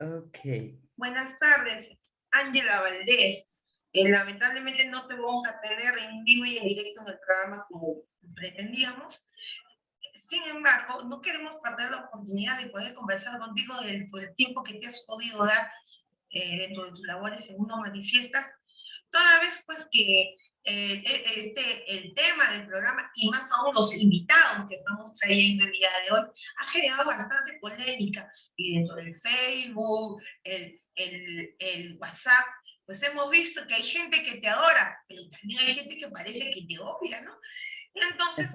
Ok. Buenas tardes, Ángela Valdés. Lamentablemente no te vamos a tener en vivo y en directo en el programa como pretendíamos. Sin embargo, no queremos perder la oportunidad de poder conversar contigo por el tiempo que te has podido dar dentro de tus labores en Uno Manifiestas, toda vez pues que el tema del programa y más aún los invitados que estamos trayendo el día de hoy ha generado bastante polémica y dentro del Facebook, el WhatsApp, pues hemos visto que hay gente que te adora, pero también hay gente que parece que te odia, ¿no? Y entonces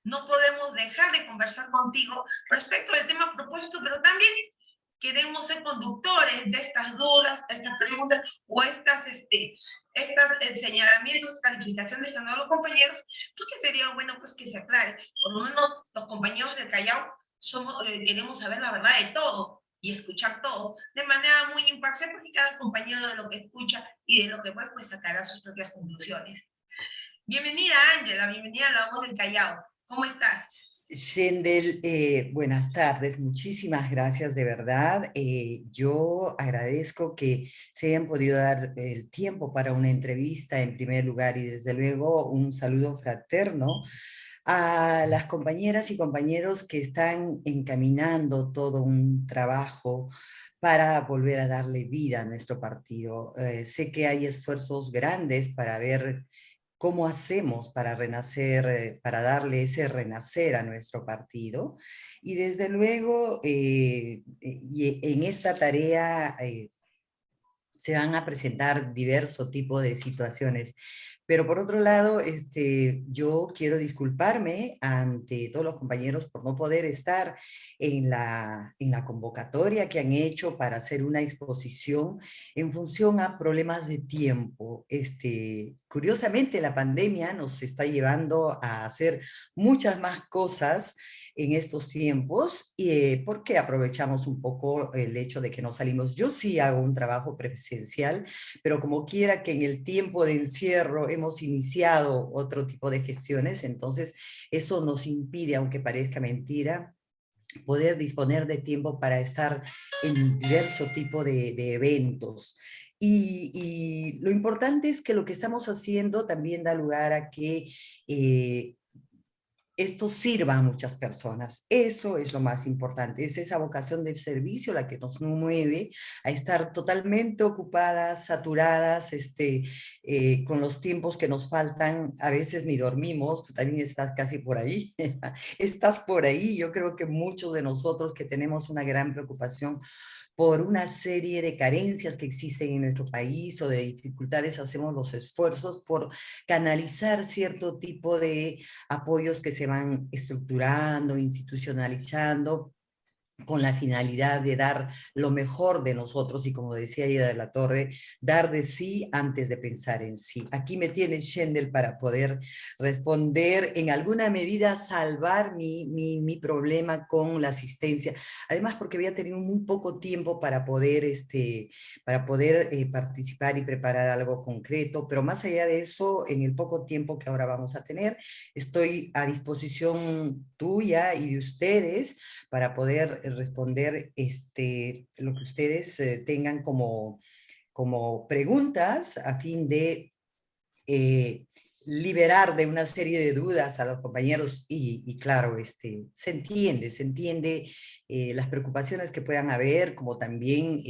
no podemos dejar de conversar contigo respecto al tema propuesto, pero también queremos ser conductores de estas dudas, estas preguntas o estas señalamientos, calificaciones que han dado los compañeros, pues que sería bueno pues que se aclare. Por lo menos los compañeros del Callao queremos saber la verdad de todo y escuchar todo de manera muy imparcial porque cada compañero de lo que escucha y de lo que puede pues sacará sus propias conclusiones. Bienvenida Ángela, bienvenida a La Voz del Callao. ¿Cómo estás? Shendel, buenas tardes, muchísimas gracias de verdad. Yo agradezco que se hayan podido dar el tiempo para una entrevista en primer lugar y desde luego un saludo fraterno a las compañeras y compañeros que están encaminando todo un trabajo para volver a darle vida a nuestro partido. Sé que hay esfuerzos grandes para ver cómo hacemos para renacer, para darle ese renacer a nuestro partido. Y desde luego, y en esta tarea se van a presentar diversos tipos de situaciones. Pero por otro lado, yo quiero disculparme ante todos los compañeros por no poder estar en la convocatoria que han hecho para hacer una exposición en función a problemas de tiempo. Curiosamente, la pandemia nos está llevando a hacer muchas más cosas en estos tiempos, porque aprovechamos un poco el hecho de que no salimos. Yo sí hago un trabajo presencial, pero como quiera que en el tiempo de encierro hemos iniciado otro tipo de gestiones, entonces eso nos impide, aunque parezca mentira, poder disponer de tiempo para estar en diverso tipo de eventos. Y lo importante es que lo que estamos haciendo también da lugar a que esto sirva a muchas personas. Eso es lo más importante. Es esa vocación del servicio la que nos mueve a estar totalmente ocupadas, saturadas, con los tiempos que nos faltan. A veces ni dormimos, tú también estás casi por ahí. Estás por ahí. Yo creo que muchos de nosotros que tenemos una gran preocupación por una serie de carencias que existen en nuestro país o de dificultades, hacemos los esfuerzos por canalizar cierto tipo de apoyos que se van estructurando, institucionalizando, con la finalidad de dar lo mejor de nosotros y, como decía Ida de la Torre, dar de sí antes de pensar en sí. Aquí me tiene Shendel para poder responder, en alguna medida salvar mi problema con la asistencia, además porque había tenido muy poco tiempo para poder participar y preparar algo concreto, pero más allá de eso, en el poco tiempo que ahora vamos a tener, estoy a disposición tuya y de ustedes para poder responder lo que ustedes tengan como preguntas a fin de eh, liberar de una serie de dudas a los compañeros y claro, se entiende las preocupaciones que puedan haber, como también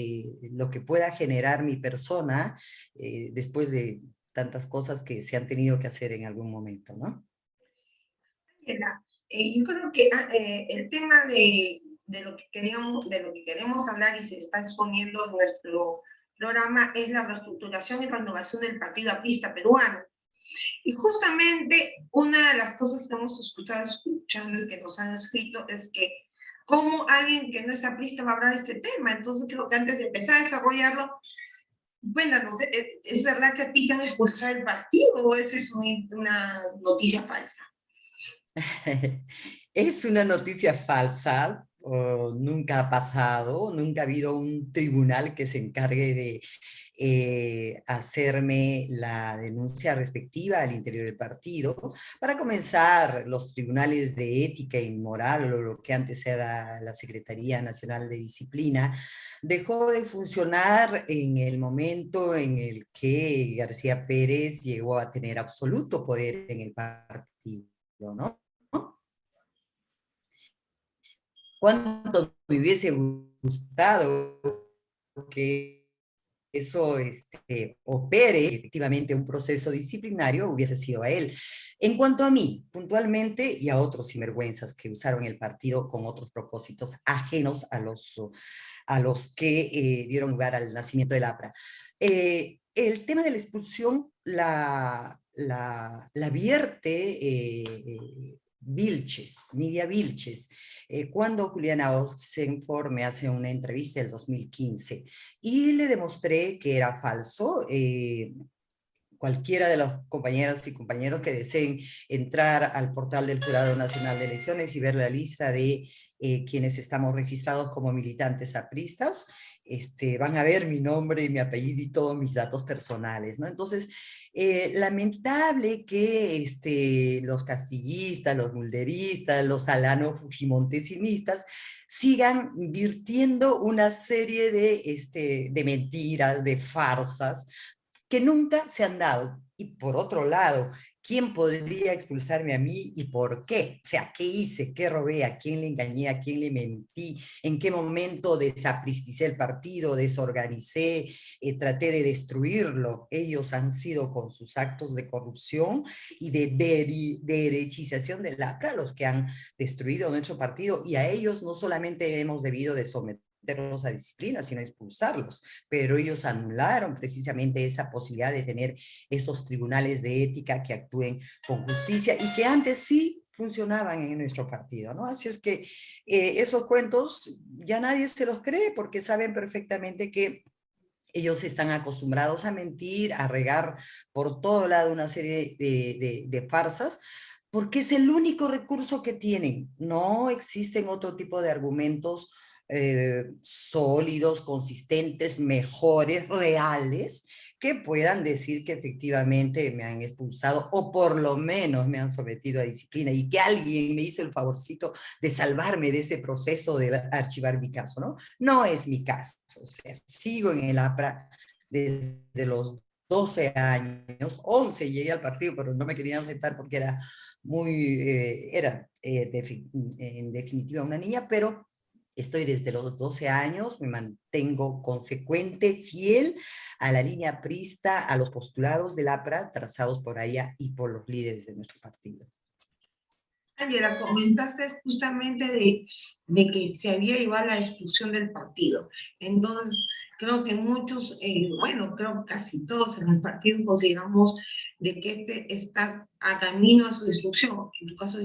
lo que pueda generar mi persona después de tantas cosas que se han tenido que hacer en algún momento, ¿no? Yo creo que el tema de lo que queremos hablar y se está exponiendo en nuestro programa es la reestructuración y renovación del Partido Aprista Peruano. Y justamente una de las cosas que hemos escuchando y que nos han escrito es que cómo alguien que no es aprista va a hablar de este tema. Entonces creo que antes de empezar a desarrollarlo, cuéntanos, ¿es verdad que a ti te han expulsado del partido o esa es una noticia falsa? Es una noticia falsa, nunca ha pasado, nunca ha habido un tribunal que se encargue de hacerme la denuncia respectiva al interior del partido, para comenzar los tribunales de ética y moral, o lo que antes era la Secretaría Nacional de Disciplina, dejó de funcionar en el momento en el que García Pérez llegó a tener absoluto poder en el partido, ¿no? ¿Cuánto me hubiese gustado que eso opere efectivamente un proceso disciplinario? Hubiese sido a él. En cuanto a mí, puntualmente, y a otros sinvergüenzas que usaron el partido con otros propósitos ajenos a los que dieron lugar al nacimiento del APRA. El tema de la expulsión la vierte Vilches, Nidia Vilches, cuando Juliana Oxenford me hace una entrevista del 2015 y le demostré que era falso. Cualquiera de los compañeras y compañeros que deseen entrar al portal del Jurado Nacional de Elecciones y ver la lista de quienes estamos registrados como militantes apristas, van a ver mi nombre y mi apellido y todos mis datos personales, ¿no? Entonces, lamentable que los castillistas, los mulderistas, los alano-fujimontesinistas sigan virtiendo una serie de mentiras, de farsas, que nunca se han dado. Y por otro lado, ¿quién podría expulsarme a mí y por qué? O sea, ¿qué hice? ¿Qué robé? ¿A quién le engañé? ¿A quién le mentí? ¿En qué momento desapristicé el partido? ¿Desorganicé? ¿Traté de destruirlo? Ellos han sido con sus actos de corrupción y de derechización del APRA los que han destruido nuestro partido, y a ellos no solamente hemos debido de someterlos a disciplina, sino expulsarlos, pero ellos anularon precisamente esa posibilidad de tener esos tribunales de ética que actúen con justicia y que antes sí funcionaban en nuestro partido, ¿no? Así es que esos cuentos ya nadie se los cree, porque saben perfectamente que ellos están acostumbrados a mentir, a regar por todo lado una serie de farsas, porque es el único recurso que tienen. No existen otro tipo de argumentos sólidos, consistentes, mejores, reales, que puedan decir que efectivamente me han expulsado o por lo menos me han sometido a disciplina y que alguien me hizo el favorcito de salvarme de ese proceso de archivar mi caso, ¿no? No es mi caso. O sea, sigo en el APRA desde los 12 años, 11 llegué al partido, pero no me querían aceptar porque era en definitiva una niña, pero estoy desde los 12 años, me mantengo consecuente, fiel a la línea aprista, a los postulados del APRA trazados por ella y por los líderes de nuestro partido. Ángela, comentaste justamente de que se había llevado a la destrucción del partido. Entonces, creo que muchos, bueno, creo que casi todos en el partido consideramos de que este está a camino a su destrucción. En tu caso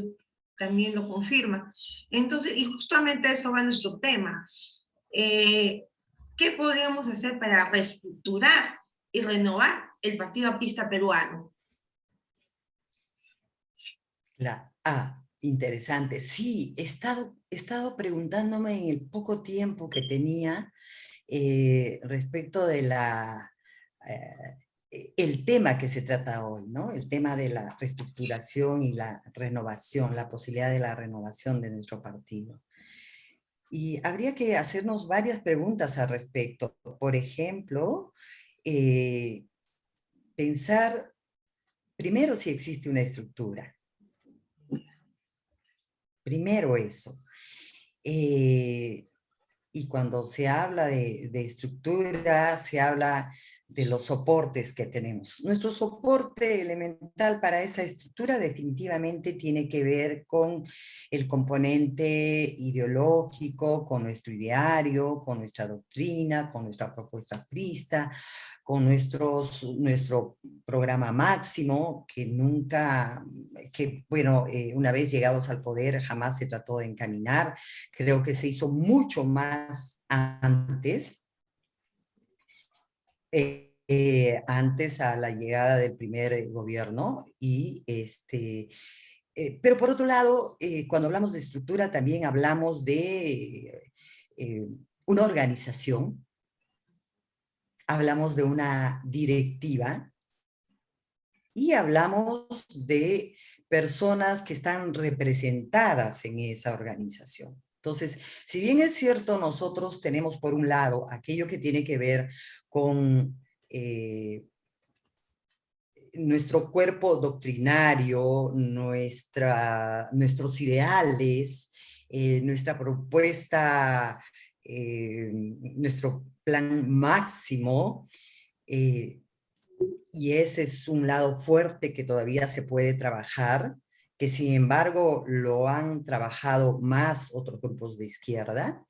también lo confirma. Entonces, y justamente eso va nuestro tema. ¿Qué podríamos hacer para reestructurar y renovar el partido aprista peruano? Interesante. Sí, he estado preguntándome en el poco tiempo que tenía respecto de el tema que se trata hoy, ¿no? El tema de la reestructuración y la renovación, la posibilidad de la renovación de nuestro partido. Y habría que hacernos varias preguntas al respecto. Por ejemplo, pensar primero si existe una estructura. Primero eso. Y cuando se habla de estructura, se habla de los soportes que tenemos. Nuestro soporte elemental para esa estructura definitivamente tiene que ver con el componente ideológico, con nuestro ideario, con nuestra doctrina, con nuestra propuesta aprista, con nuestro programa máximo, que nunca, bueno, una vez llegados al poder jamás se trató de encaminar. Creo que se hizo mucho más antes, antes a la llegada del primer gobierno, y pero por otro lado, cuando hablamos de estructura también hablamos de una organización hablamos de una directiva y hablamos de personas que están representadas en esa organización. Entonces, si bien es cierto, nosotros tenemos por un lado aquello que tiene que ver con nuestro cuerpo doctrinario, nuestros ideales, nuestra propuesta, nuestro plan máximo, eh, y ese es un lado fuerte que todavía se puede trabajar, que sin embargo lo han trabajado más otros grupos de izquierda,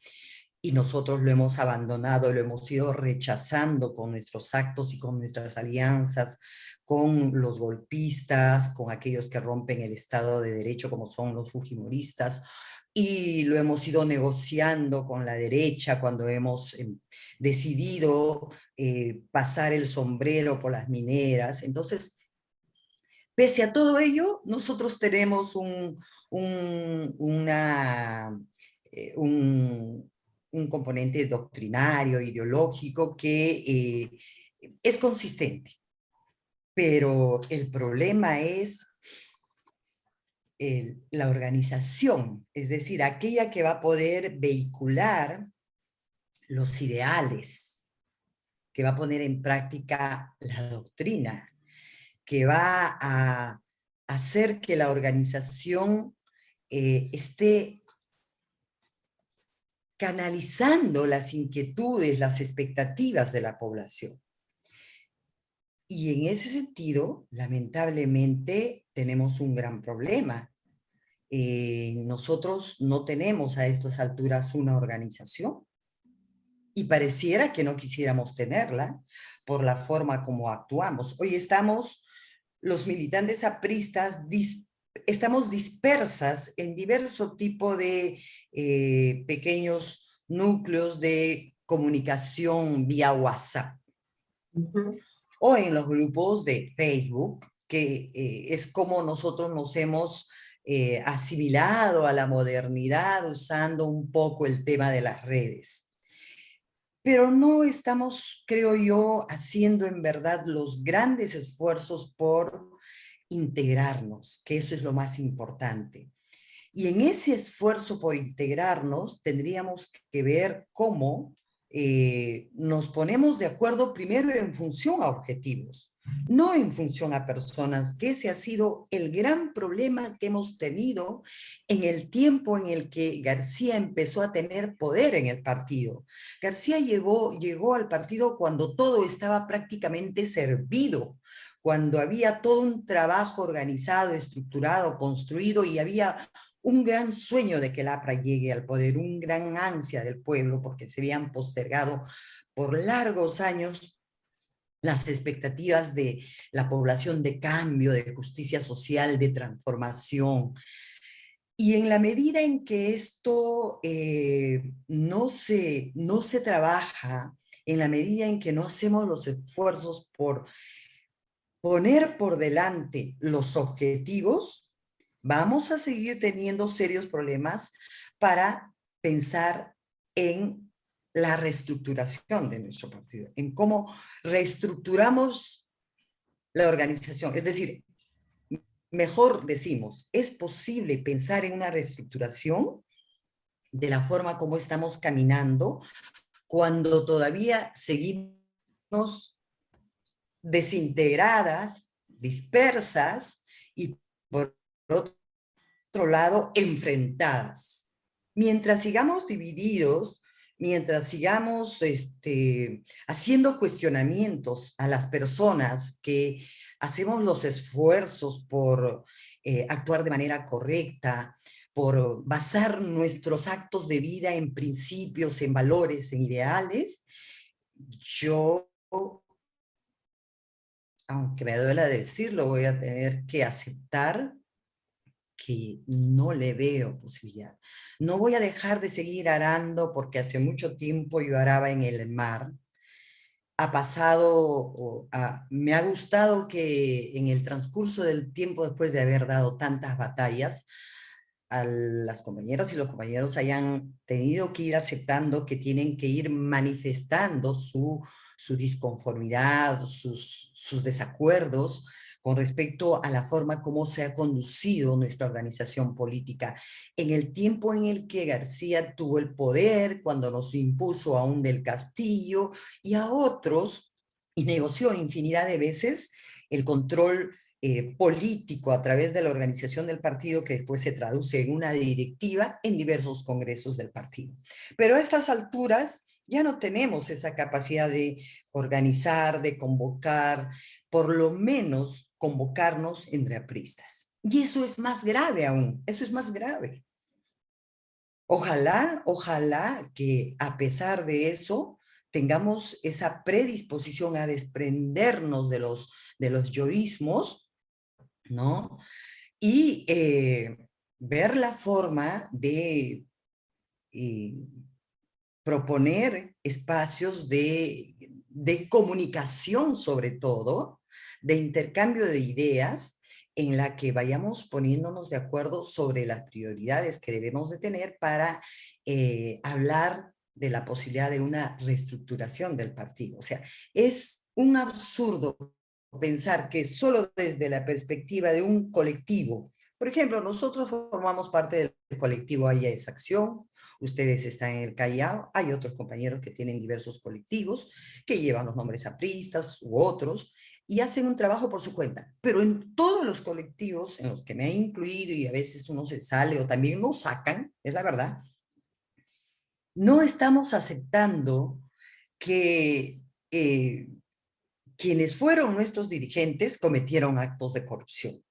y nosotros lo hemos abandonado, lo hemos ido rechazando con nuestros actos y con nuestras alianzas, con los golpistas, con aquellos que rompen el Estado de Derecho como son los fujimoristas, y lo hemos ido negociando con la derecha cuando hemos decidido pasar el sombrero por las mineras. Entonces, pese a todo ello, nosotros tenemos un, un componente doctrinario, ideológico, que es consistente. Pero el problema es la organización, es decir, aquella que va a poder vehicular los ideales, que va a poner en práctica la doctrina, que va a hacer que la organización esté canalizando las inquietudes, las expectativas de la población. Y en ese sentido, lamentablemente, tenemos un gran problema. Nosotros no tenemos a estas alturas una organización y pareciera que no quisiéramos tenerla por la forma como actuamos. Hoy estamos, los militantes apristas, estamos dispersas en diverso tipo de pequeños núcleos de comunicación vía WhatsApp. O en los grupos de Facebook, que es como nosotros nos hemos asimilado a la modernidad usando un poco el tema de las redes. Pero no estamos, creo yo, haciendo en verdad los grandes esfuerzos por integrarnos, que eso es lo más importante. Y en ese esfuerzo por integrarnos tendríamos que ver cómo nos ponemos de acuerdo primero en función a objetivos, no en función a personas, que ese ha sido el gran problema que hemos tenido en el tiempo en el que García empezó a tener poder en el partido. García llegó al partido cuando todo estaba prácticamente servido, cuando había todo un trabajo organizado, estructurado, construido, y había un gran sueño de que el APRA llegue al poder, un gran ansia del pueblo, porque se habían postergado por largos años las expectativas de la población de cambio, de justicia social, de transformación. Y en la medida en que esto no se trabaja, en la medida en que no hacemos los esfuerzos por poner por delante los objetivos, vamos a seguir teniendo serios problemas para pensar en la reestructuración de nuestro partido, en cómo reestructuramos la organización. Es decir, mejor decimos, es posible pensar en una reestructuración de la forma como estamos caminando cuando todavía seguimos desintegradas, dispersas y por otro lado enfrentadas. Mientras sigamos divididos, mientras sigamos haciendo cuestionamientos a las personas que hacemos los esfuerzos por actuar de manera correcta, por basar nuestros actos de vida en principios, en valores, en ideales, yo, aunque me duela decirlo, voy a tener que aceptar que no le veo posibilidad. No voy a dejar de seguir arando porque hace mucho tiempo yo araba en el mar. Ha pasado, me ha gustado que en el transcurso del tiempo, después de haber dado tantas batallas, a las compañeras y los compañeros hayan tenido que ir aceptando que tienen que ir manifestando su disconformidad, sus desacuerdos con respecto a la forma como se ha conducido nuestra organización política. En el tiempo en el que García tuvo el poder, cuando nos impuso a un del Castillo y a otros, y negoció infinidad de veces el control político a través de la organización del partido, que después se traduce en una directiva en diversos congresos del partido. Pero a estas alturas ya no tenemos esa capacidad de organizar, de convocar, por lo menos convocarnos entre apristas. Y eso es más grave aún, eso es más grave. Ojalá que a pesar de eso tengamos esa predisposición a desprendernos de los yoísmos, ¿no? Y ver la forma de eh, proponer espacios de comunicación, sobre todo, de intercambio de ideas, en la que vayamos poniéndonos de acuerdo sobre las prioridades que debemos de tener para hablar de la posibilidad de una reestructuración del partido. O sea, es un absurdo pensar que solo desde la perspectiva de un colectivo, por ejemplo, nosotros formamos parte del colectivo Haya esa Acción, ustedes están en el Callao, hay otros compañeros que tienen diversos colectivos, que llevan los nombres apristas u otros, y hacen un trabajo por su cuenta. Pero en todos los colectivos en los que me he incluido, y a veces uno se sale o también nos sacan, es la verdad, no estamos aceptando que quienes fueron nuestros dirigentes cometieron actos de corrupción.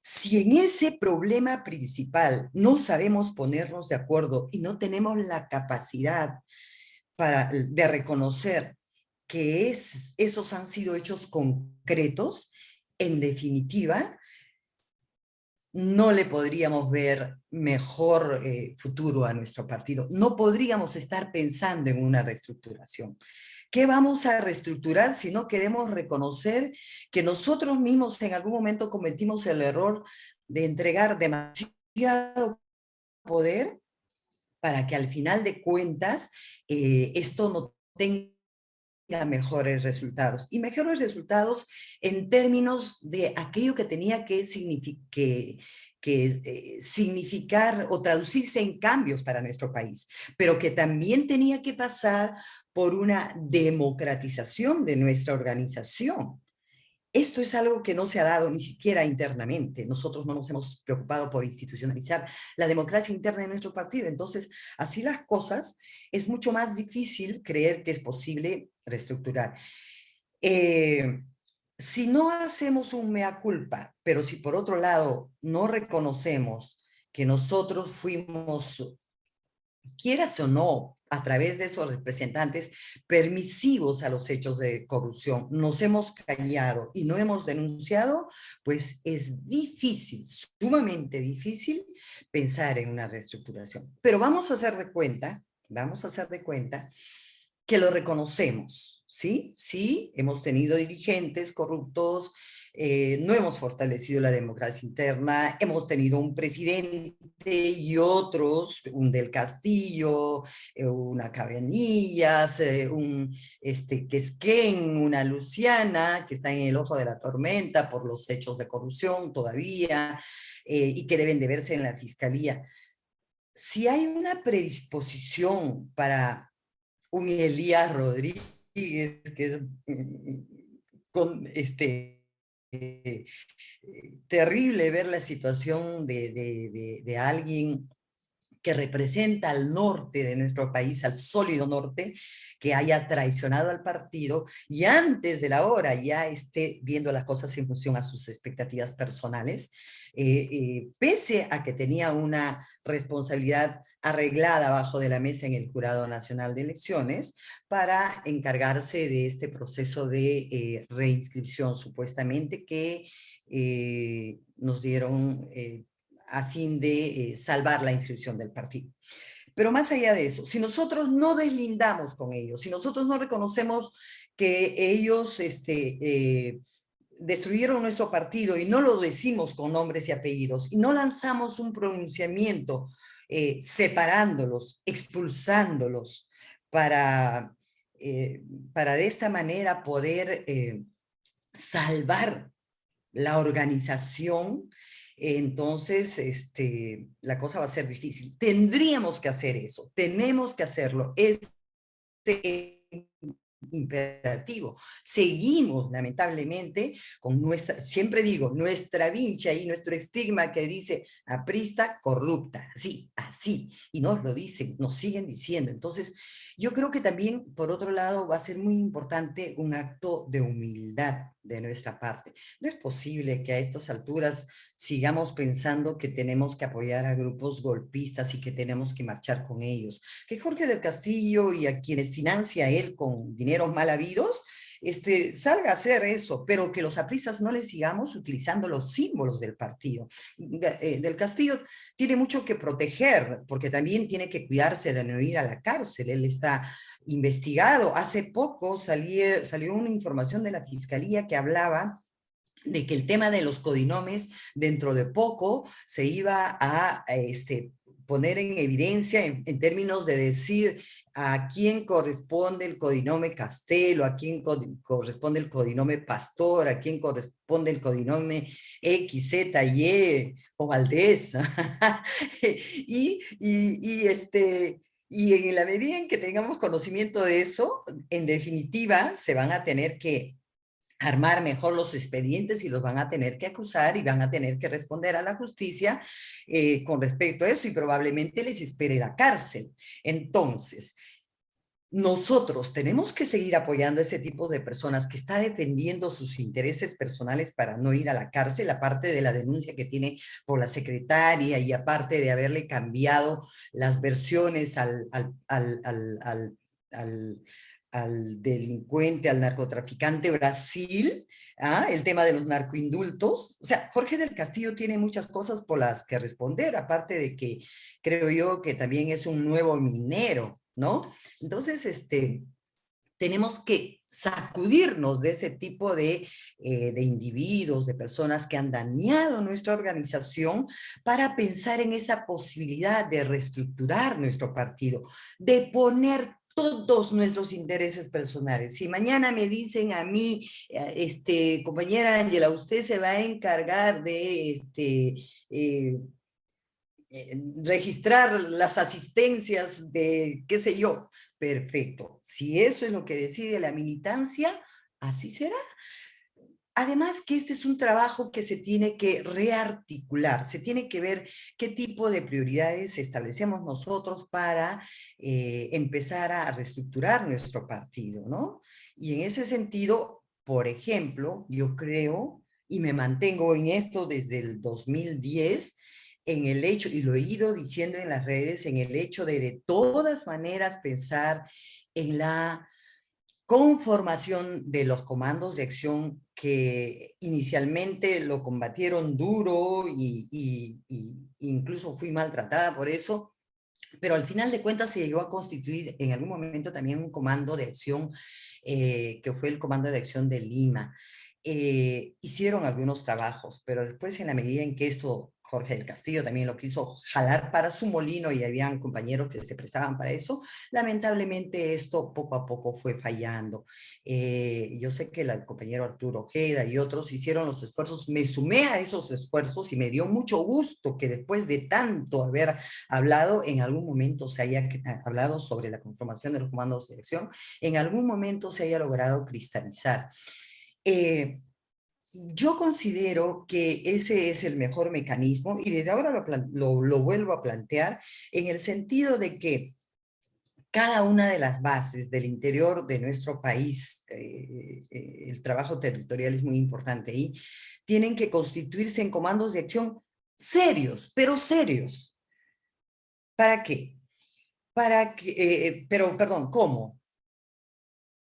Si en ese problema principal no sabemos ponernos de acuerdo y no tenemos la capacidad de reconocer que esos han sido hechos concretos, en definitiva, no le podríamos ver mejor futuro a nuestro partido. No podríamos estar pensando en una reestructuración. ¿Qué vamos a reestructurar si no queremos reconocer que nosotros mismos en algún momento cometimos el error de entregar demasiado poder para que al final de cuentas esto no tenga mejores resultados? Y mejores resultados en términos de aquello que tenía que significar o traducirse en cambios para nuestro país, pero que también tenía que pasar por una democratización de nuestra organización. Esto es algo que no se ha dado ni siquiera internamente. Nosotros no nos hemos preocupado por institucionalizar la democracia interna de nuestro partido. Entonces, así las cosas, es mucho más difícil creer que es posible reestructurar. Si no hacemos un mea culpa, pero si por otro lado no reconocemos que nosotros fuimos, quieras o no, a través de esos representantes permisivos a los hechos de corrupción, nos hemos callado y no hemos denunciado, pues es difícil, sumamente difícil pensar en una reestructuración. Pero vamos a hacer de cuenta que lo reconocemos, ¿sí? Sí, hemos tenido dirigentes corruptos, no hemos fortalecido la democracia interna, hemos tenido un presidente y otros, un del Castillo, una Cabanillas, un Quesquén, una Luciana, que está en el ojo de la tormenta por los hechos de corrupción todavía, y que deben de verse en la fiscalía. Si hay una predisposición para un Elías Rodríguez, que es con terrible ver la situación de alguien que representa al norte de nuestro país, al sólido norte, que haya traicionado al partido y antes de la hora ya esté viendo las cosas en función a sus expectativas personales, pese a que tenía una responsabilidad arreglada abajo de la mesa en el Jurado Nacional de Elecciones para encargarse de este proceso de reinscripción supuestamente que nos dieron a fin de salvar la inscripción del partido. Pero más allá de eso, si nosotros no deslindamos con ellos, si nosotros no reconocemos que ellos destruyeron nuestro partido y no lo decimos con nombres y apellidos y no lanzamos un pronunciamiento separándolos, expulsándolos para, para de esta manera poder salvar la organización, entonces la cosa va a ser difícil. Tendríamos que hacer eso, tenemos que hacerlo. Imperativo. Seguimos, lamentablemente, con nuestra, siempre digo, nuestra vincha y nuestro estigma que dice aprista, corrupta, así, así, y nos lo dicen, nos siguen diciendo. Entonces, yo creo que también, por otro lado, va a ser muy importante un acto de humildad de nuestra parte. No es posible que a estas alturas sigamos pensando que tenemos que apoyar a grupos golpistas y que tenemos que marchar con ellos. Que Jorge del Castillo y a quienes financia él con dineros mal habidos, salga a hacer eso, pero que los apristas no les sigamos utilizando los símbolos del partido. Del Castillo tiene mucho que proteger, porque también tiene que cuidarse de no ir a la cárcel. Él está investigado. Hace poco salió una información de la Fiscalía que hablaba de que el tema de los codinomes dentro de poco se iba a poner en evidencia en términos de decir a quién corresponde el codinome Castelo, a quién corresponde el codinome Pastor, a quién corresponde el codinome X, Z, Y o Valdés. Y en la medida en que tengamos conocimiento de eso, en definitiva, se van a tener que armar mejor los expedientes y los van a tener que acusar y van a tener que responder a la justicia con respecto a eso y probablemente les espere la cárcel. Entonces, nosotros tenemos que seguir apoyando a ese tipo de personas que está defendiendo sus intereses personales para no ir a la cárcel, aparte de la denuncia que tiene por la secretaria y aparte de haberle cambiado las versiones al delincuente, al narcotraficante Brasil, el tema de los narcoindultos. O sea, Jorge del Castillo tiene muchas cosas por las que responder, aparte de que creo yo que también es un nuevo minero, ¿no? Entonces, tenemos que sacudirnos de ese tipo de individuos, de personas que han dañado nuestra organización para pensar en esa posibilidad de reestructurar nuestro partido, de poner todos nuestros intereses personales. Si mañana me dicen a mí, compañera Ángela, usted se va a encargar de registrar las asistencias de qué sé yo, perfecto. Si eso es lo que decide la militancia, así será. Además que este es un trabajo que se tiene que rearticular, se tiene que ver qué tipo de prioridades establecemos nosotros para empezar a reestructurar nuestro partido, ¿no? Y en ese sentido, por ejemplo, yo creo, y me mantengo en esto desde el 2010, en el hecho, y lo he ido diciendo en las redes, en el hecho de todas maneras pensar en la conformación de los comandos de acción que inicialmente lo combatieron duro y incluso fui maltratada por eso, pero al final de cuentas se llegó a constituir en algún momento también un comando de acción que fue el Comando de Acción de Lima. Hicieron algunos trabajos, pero después en la medida en que esto Jorge del Castillo también lo quiso jalar para su molino y habían compañeros que se prestaban para eso, lamentablemente esto poco a poco fue fallando. Yo sé que el compañero Arturo Ojeda y otros hicieron los esfuerzos, me sumé a esos esfuerzos y me dio mucho gusto que después de tanto haber hablado, en algún momento se haya hablado sobre la conformación de los comandos de acción, en algún momento se haya logrado cristalizar. Yo considero que ese es el mejor mecanismo y desde ahora lo vuelvo a plantear en el sentido de que cada una de las bases del interior de nuestro país, el trabajo territorial es muy importante ahí, tienen que constituirse en comandos de acción serios, pero serios. ¿Para qué? Perdón, ¿cómo?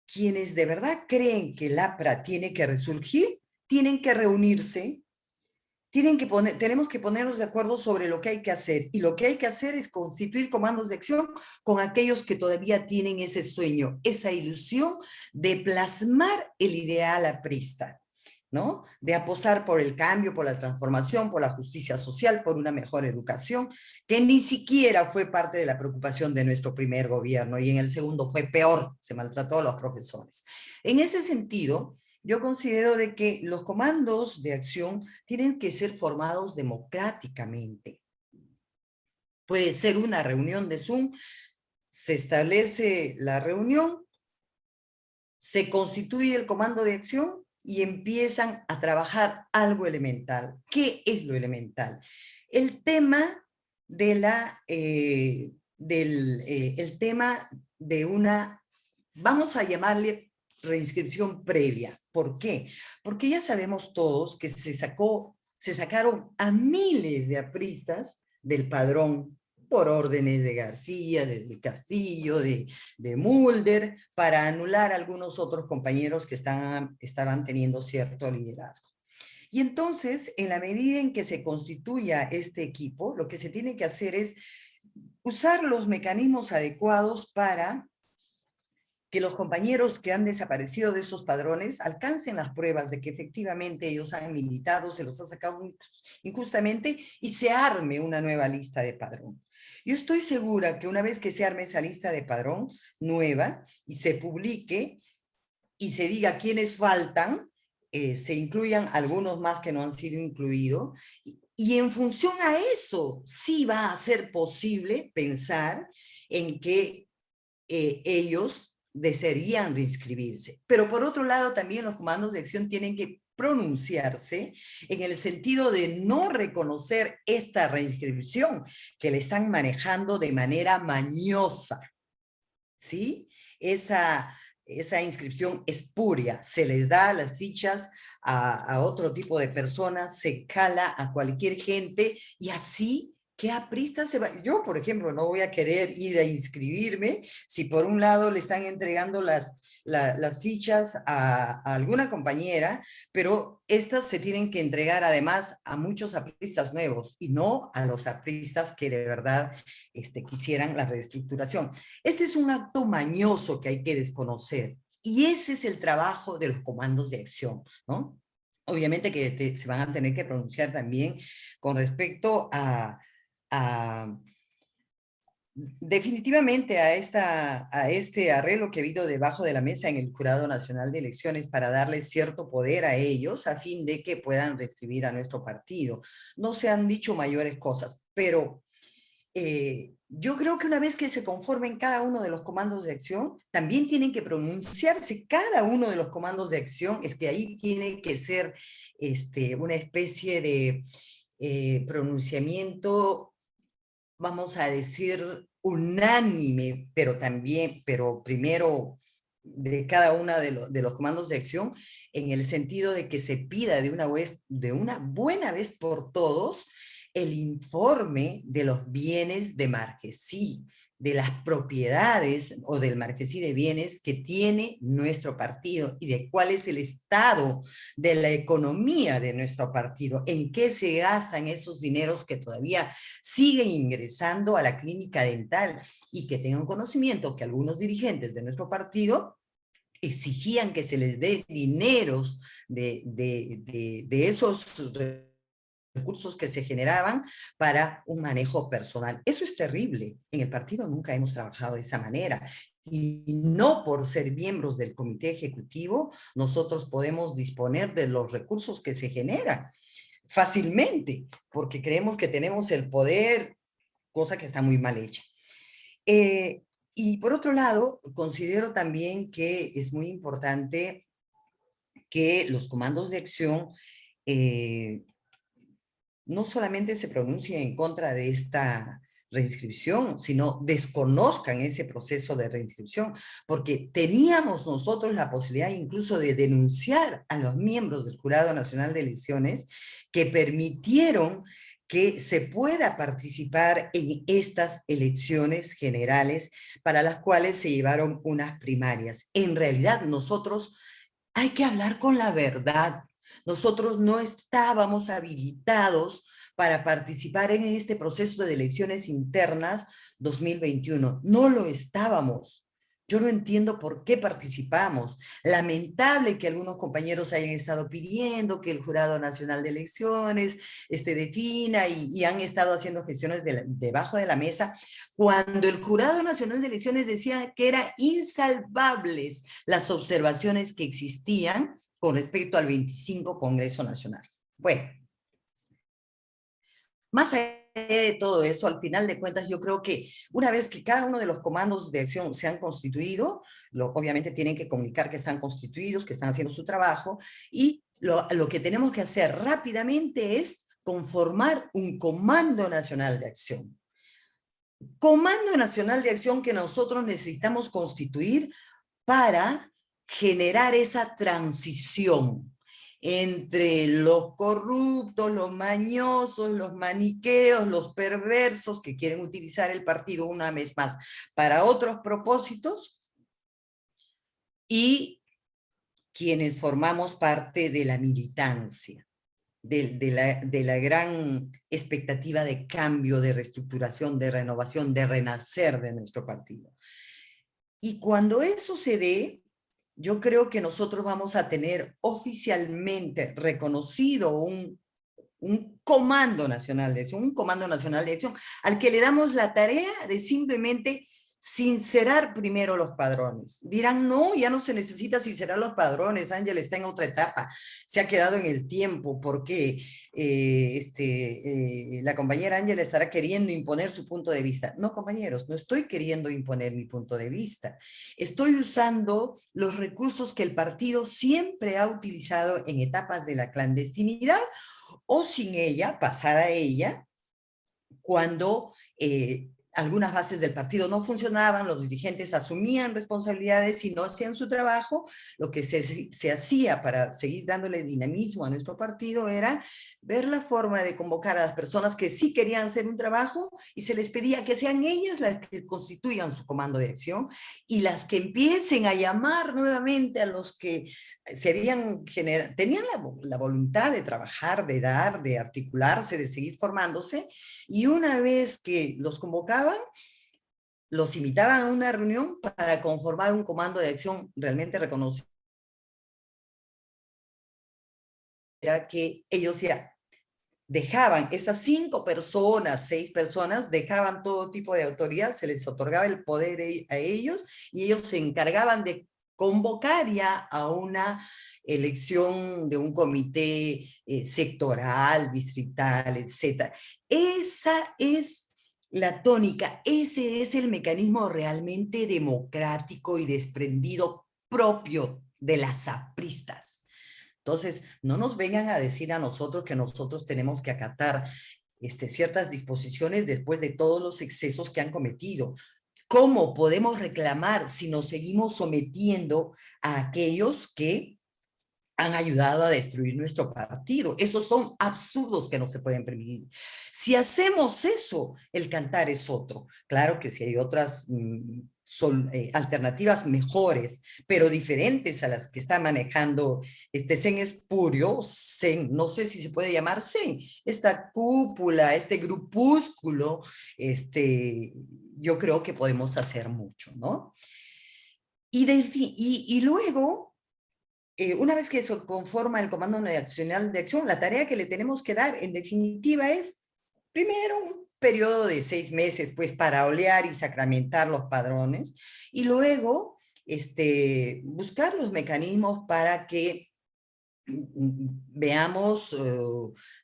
Quienes de verdad creen que el APRA tiene que resurgir, tienen que reunirse, tenemos que ponernos de acuerdo sobre lo que hay que hacer. Y lo que hay que hacer es constituir comandos de acción con aquellos que todavía tienen ese sueño, esa ilusión de plasmar el ideal aprista. ¿no? De apostar por el cambio, por la transformación, por la justicia social, por una mejor educación, que ni siquiera fue parte de la preocupación de nuestro primer gobierno, y en el segundo fue peor, se maltrató a los profesores. En ese sentido, yo considero de que los comandos de acción tienen que ser formados democráticamente. Puede ser una reunión de Zoom, se establece la reunión, se constituye el comando de acción y empiezan a trabajar algo elemental. ¿Qué es lo elemental? El tema de el tema de una, vamos a llamarle reinscripción previa. ¿Por qué? Porque ya sabemos todos que se sacaron a miles de apristas del padrón por órdenes de García, de Castillo, de Mulder, para anular a algunos otros compañeros que estaban teniendo cierto liderazgo. Y entonces, en la medida en que se constituya este equipo, lo que se tiene que hacer es usar los mecanismos adecuados para que los compañeros que han desaparecido de esos padrones alcancen las pruebas de que efectivamente ellos han militado, se los ha sacado injustamente, y se arme una nueva lista de padrón. Yo estoy segura que una vez que se arme esa lista de padrón nueva y se publique y se diga quiénes faltan, se incluyan algunos más que no han sido incluidos, y en función a eso sí va a ser posible pensar en que ellos desearían reinscribirse. Pero por otro lado, también los comandos de acción tienen que pronunciarse en el sentido de no reconocer esta reinscripción que le están manejando de manera mañosa, ¿sí? Esa inscripción espuria, se les da las fichas a otro tipo de personas, se cala a cualquier gente, y así, ¿qué aprista se va? Yo, por ejemplo, no voy a querer ir a inscribirme si por un lado le están entregando las fichas a alguna compañera, pero estas se tienen que entregar además a muchos apristas nuevos y no a los apristas que de verdad quisieran la reestructuración. Este es un acto mañoso que hay que desconocer, y ese es el trabajo de los comandos de acción, ¿no? Obviamente que se van a tener que pronunciar también con respecto a definitivamente a este arreglo que ha habido debajo de la mesa en el Jurado Nacional de Elecciones para darle cierto poder a ellos a fin de que puedan reescribir a nuestro partido. No se han dicho mayores cosas, pero yo creo que una vez que se conformen cada uno de los comandos de acción, también tienen que pronunciarse cada uno de los comandos de acción. Es que ahí tiene que ser una especie de pronunciamiento, vamos a decir, unánime, pero primero de cada una de los comandos de acción, en el sentido de que se pida de una buena vez por todos el informe de los bienes de Marquesí, de las propiedades o del Marquesí de bienes que tiene nuestro partido, y de cuál es el estado de la economía de nuestro partido, en qué se gastan esos dineros que todavía siguen ingresando a la clínica dental, y que tengan conocimiento que algunos dirigentes de nuestro partido exigían que se les dé dineros de esos recursos que se generaban para un manejo personal. Eso es terrible. En el partido nunca hemos trabajado de esa manera. Y no por ser miembros del comité ejecutivo, nosotros podemos disponer de los recursos que se generan fácilmente, porque creemos que tenemos el poder, cosa que está muy mal hecha. Y por otro lado, considero también que es muy importante que los comandos de acción no solamente se pronuncien en contra de esta reinscripción, sino desconozcan ese proceso de reinscripción, porque teníamos nosotros la posibilidad incluso de denunciar a los miembros del Jurado Nacional de Elecciones que permitieron que se pueda participar en estas elecciones generales, para las cuales se llevaron unas primarias. En realidad, nosotros hay que hablar con la verdad. Nosotros no estábamos habilitados para participar en este proceso de elecciones internas 2021. No lo estábamos. Yo no entiendo por qué participamos. Lamentable que algunos compañeros hayan estado pidiendo que el Jurado Nacional de Elecciones defina y han estado haciendo gestiones debajo de la mesa, cuando el Jurado Nacional de Elecciones decía que eran insalvables las observaciones que existían con respecto al 25 Congreso Nacional. Bueno, más allá de todo eso, al final de cuentas, yo creo que una vez que cada uno de los comandos de acción se han constituido, obviamente tienen que comunicar que están constituidos, que están haciendo su trabajo, y lo que tenemos que hacer rápidamente es conformar un Comando Nacional de Acción. Comando Nacional de Acción que nosotros necesitamos constituir para generar esa transición entre los corruptos, los mañosos, los maniqueos, los perversos que quieren utilizar el partido una vez más para otros propósitos, y quienes formamos parte de la militancia, de la gran expectativa de cambio, de reestructuración, de renovación, de renacer de nuestro partido. Y cuando eso se dé, yo creo que nosotros vamos a tener oficialmente reconocido un Comando Nacional de Acción, un Comando Nacional de Acción, al que le damos la tarea de simplemente sincerar primero los padrones. Dirán, no, ya no se necesita sincerar los padrones, Ángel está en otra etapa, se ha quedado en el tiempo, porque la compañera Ángel estará queriendo imponer su punto de vista. No, compañeros, no estoy queriendo imponer mi punto de vista. Estoy usando los recursos que el partido siempre ha utilizado en etapas de la clandestinidad, o sin ella, pasar a ella, cuando algunas bases del partido no funcionaban, los dirigentes asumían responsabilidades y no hacían su trabajo. Lo que se hacía para seguir dándole dinamismo a nuestro partido era ver la forma de convocar a las personas que sí querían hacer un trabajo, y se les pedía que sean ellas las que constituyan su comando de acción, y las que empiecen a llamar nuevamente a los que tenían la voluntad de trabajar, de dar, de articularse, de seguir formándose. Y una vez que los convocaban, los invitaban a una reunión para conformar un comando de acción realmente reconocido, que ellos ya dejaban, esas 5 personas, 6 personas, dejaban todo tipo de autoridad, se les otorgaba el poder a ellos, y ellos se encargaban de convocar ya a una elección de un comité sectoral, distrital, etc. Esa es la tónica, ese es el mecanismo realmente democrático y desprendido propio de las apristas. Entonces, no nos vengan a decir a nosotros que nosotros tenemos que acatar ciertas disposiciones después de todos los excesos que han cometido. ¿Cómo podemos reclamar si nos seguimos sometiendo a aquellos que han ayudado a destruir nuestro partido? Esos son absurdos que no se pueden permitir. Si hacemos eso, el cantar es otro. Claro que si hay otras alternativas mejores, pero diferentes a las que está manejando CEN Espurio, CEN, no sé si se puede llamar CEN, esta cúpula, este grupúsculo, yo creo que podemos hacer mucho, ¿no? Y luego, una vez que se conforma el Comando Nacional de Acción, la tarea que le tenemos que dar, en definitiva, es, primero, un periodo de 6 meses, pues, para olear y sacramentar los padrones, y luego, buscar los mecanismos para que veamos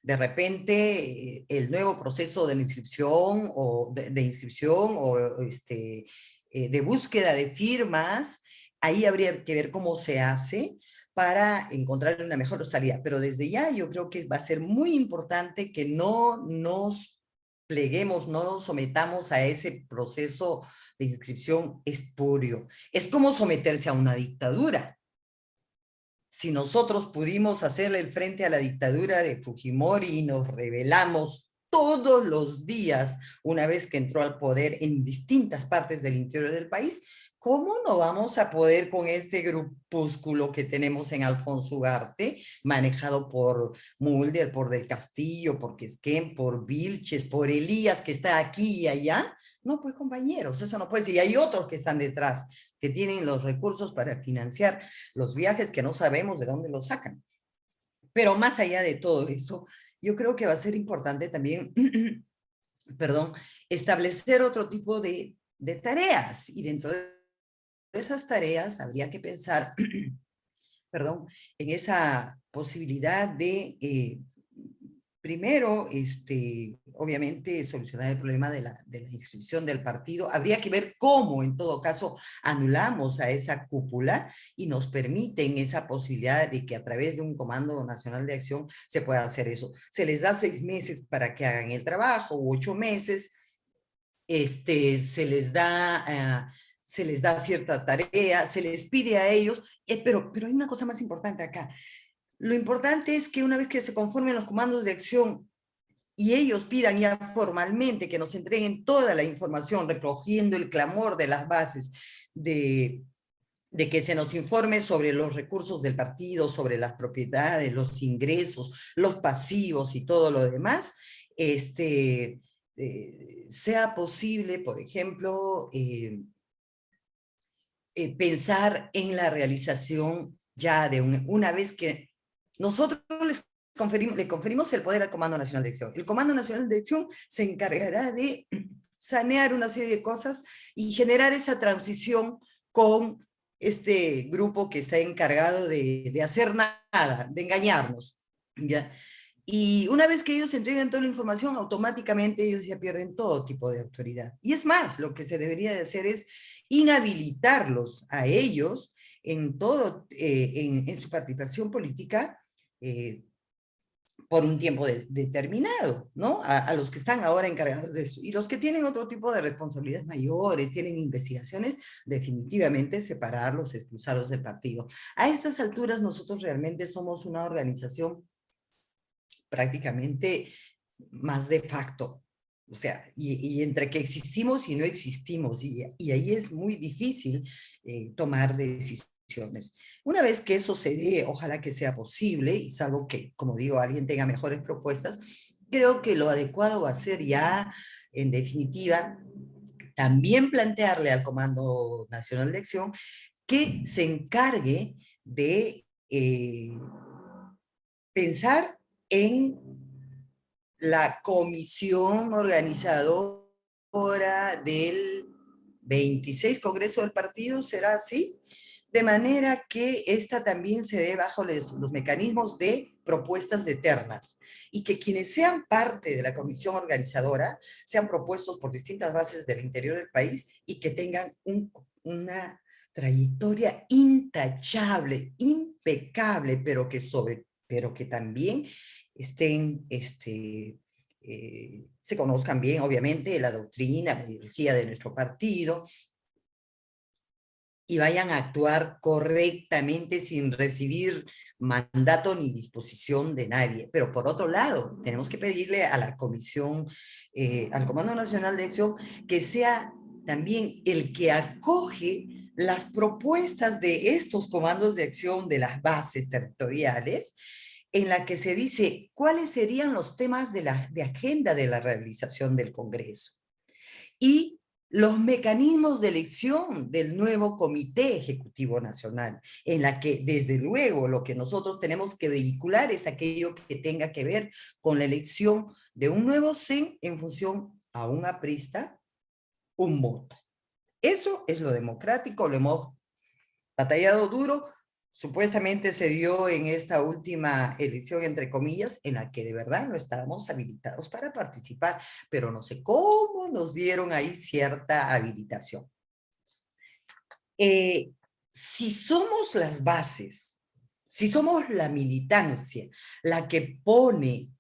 de repente el nuevo proceso de inscripción, o de inscripción, o de búsqueda de firmas. Ahí habría que ver cómo se hace para encontrar una mejor salida. Pero desde ya yo creo que va a ser muy importante que no nos pleguemos, no nos sometamos a ese proceso de inscripción espurio. Es como someterse a una dictadura. Si nosotros pudimos hacerle el frente a la dictadura de Fujimori y nos rebelamos todos los días, una vez que entró al poder en distintas partes del interior del país, ¿cómo no vamos a poder con este grupúsculo que tenemos en Alfonso Ugarte, manejado por Mulder, por Del Castillo, por Quesquén, por Vilches, por Elías, que está aquí y allá? No, pues compañeros, eso no puede ser. Y hay otros que están detrás, que tienen los recursos para financiar los viajes que no sabemos de dónde los sacan. Pero más allá de todo eso, yo creo que va a ser importante también, perdón, establecer otro tipo de tareas. Y dentro de esas tareas habría que pensar, perdón, en esa posibilidad de, primero, obviamente, solucionar el problema de la inscripción del partido. Habría que ver cómo, en todo caso, anulamos a esa cúpula y nos permiten esa posibilidad de que a través de un Comando Nacional de Acción se pueda hacer eso. Se les da 6 meses para que hagan el trabajo, u 8 meses, se les da... se les da cierta tarea, se les pide a ellos, pero hay una cosa más importante acá. Lo importante es que una vez que se conformen los comandos de acción y ellos pidan ya formalmente que nos entreguen toda la información, recogiendo el clamor de las bases de que se nos informe sobre los recursos del partido, sobre las propiedades, los ingresos, los pasivos y todo lo demás, sea posible, por ejemplo, pensar en la realización ya de una vez que nosotros le conferimos el poder al Comando Nacional de Acción. El Comando Nacional de Acción se encargará de sanear una serie de cosas y generar esa transición con este grupo que está encargado de hacer nada, de engañarnos, ¿ya? Y una vez que ellos entreguen toda la información, automáticamente ellos ya pierden todo tipo de autoridad. Y es más, lo que se debería de hacer es inhabilitarlos a ellos en todo, en su participación política, eh, por un tiempo determinado, ¿no? A los que están ahora encargados de eso. Y los que tienen otro tipo de responsabilidades mayores, tienen investigaciones, definitivamente separarlos, expulsarlos del partido. A estas alturas nosotros realmente somos una organización prácticamente más de facto. O sea, y entre que existimos y no existimos, y ahí es muy difícil tomar decisiones. Una vez que eso se dé, ojalá que sea posible, y salvo que, como digo, alguien tenga mejores propuestas, creo que lo adecuado va a ser ya, en definitiva, también plantearle al Comando Nacional de Acción que se encargue de pensar en la comisión organizadora del 26 Congreso del Partido, ¿será así? De manera que esta también se dé bajo los mecanismos de propuestas de ternas y que quienes sean parte de la comisión organizadora sean propuestos por distintas bases del interior del país y que tengan una trayectoria intachable, impecable, pero que también estén, se conozcan bien, obviamente, la doctrina, la ideología de nuestro partido, y vayan a actuar correctamente sin recibir mandato ni disposición de nadie. Pero por otro lado, tenemos que pedirle a la comisión, al Comando Nacional de Acción, que sea también el que acoge las propuestas de estos comandos de acción de las bases territoriales, en la que se dice cuáles serían los temas de agenda de la realización del Congreso. Y los mecanismos de elección del nuevo Comité Ejecutivo Nacional, en la que desde luego lo que nosotros tenemos que vehicular es aquello que tenga que ver con la elección de un nuevo CEN en función a un aprista, un voto. Eso es lo democrático, lo hemos batallado duro, supuestamente se dio en esta última elección, entre comillas, en la que de verdad no estábamos habilitados para participar, pero no sé cómo nos dieron ahí cierta habilitación. Si somos las bases, si somos la militancia, la que pone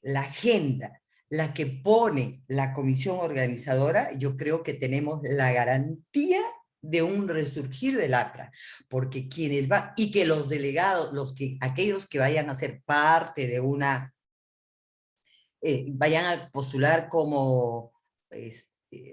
la agenda, la que pone la comisión organizadora, yo creo que tenemos la garantía de un resurgir del APRA, porque quienes van, y que los delegados, aquellos que vayan a ser parte de una vayan a postular como,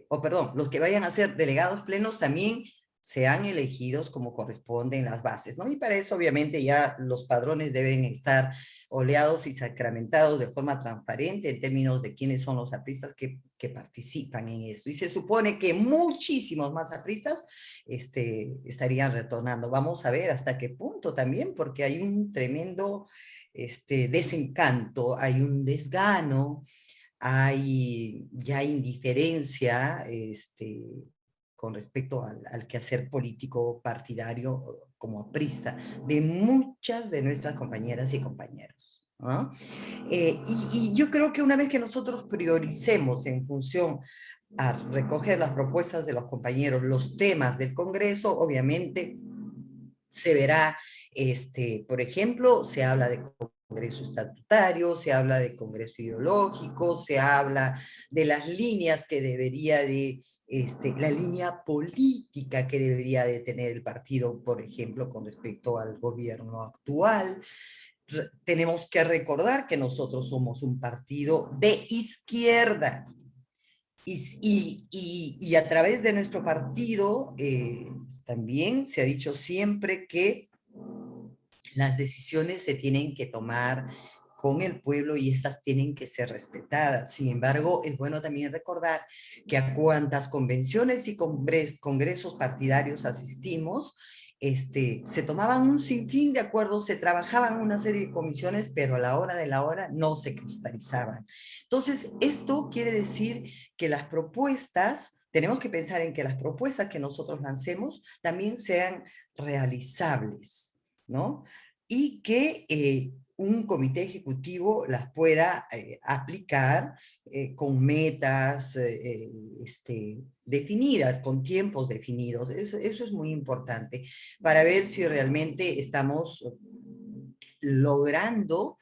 o perdón, los que vayan a ser delegados plenos también sean elegidos como corresponden las bases, ¿no? Y para eso obviamente ya los padrones deben estar oleados y sacramentados de forma transparente en términos de quiénes son los apristas que participan en eso. Y se supone que muchísimos más apristas estarían retornando. Vamos a ver hasta qué punto también, porque hay un tremendo desencanto, hay un desgano, hay ya indiferencia con respecto al quehacer político partidario como aprista de muchas de nuestras compañeras y compañeros, ¿no? Y yo creo que una vez que nosotros prioricemos en función a recoger las propuestas de los compañeros, los temas del Congreso, obviamente se verá, por ejemplo, se habla de Congreso estatutario, se habla de Congreso ideológico, se habla de las líneas que debería de, la línea política que debería de tener el partido, por ejemplo, con respecto al gobierno actual. Tenemos que recordar que nosotros somos un partido de izquierda, y a través de nuestro partido también se ha dicho siempre que las decisiones se tienen que tomar con el pueblo y estas tienen que ser respetadas. Sin embargo, es bueno también recordar que a cuantas convenciones y congresos partidarios asistimos, se tomaban un sinfín de acuerdos, se trabajaban una serie de comisiones, pero a la hora de la hora no se cristalizaban. Entonces, esto quiere decir que las propuestas, tenemos que pensar en que las propuestas que nosotros lancemos también sean realizables, ¿no? Y que un comité ejecutivo las pueda aplicar con metas definidas, con tiempos definidos. Eso es muy importante para ver si realmente estamos logrando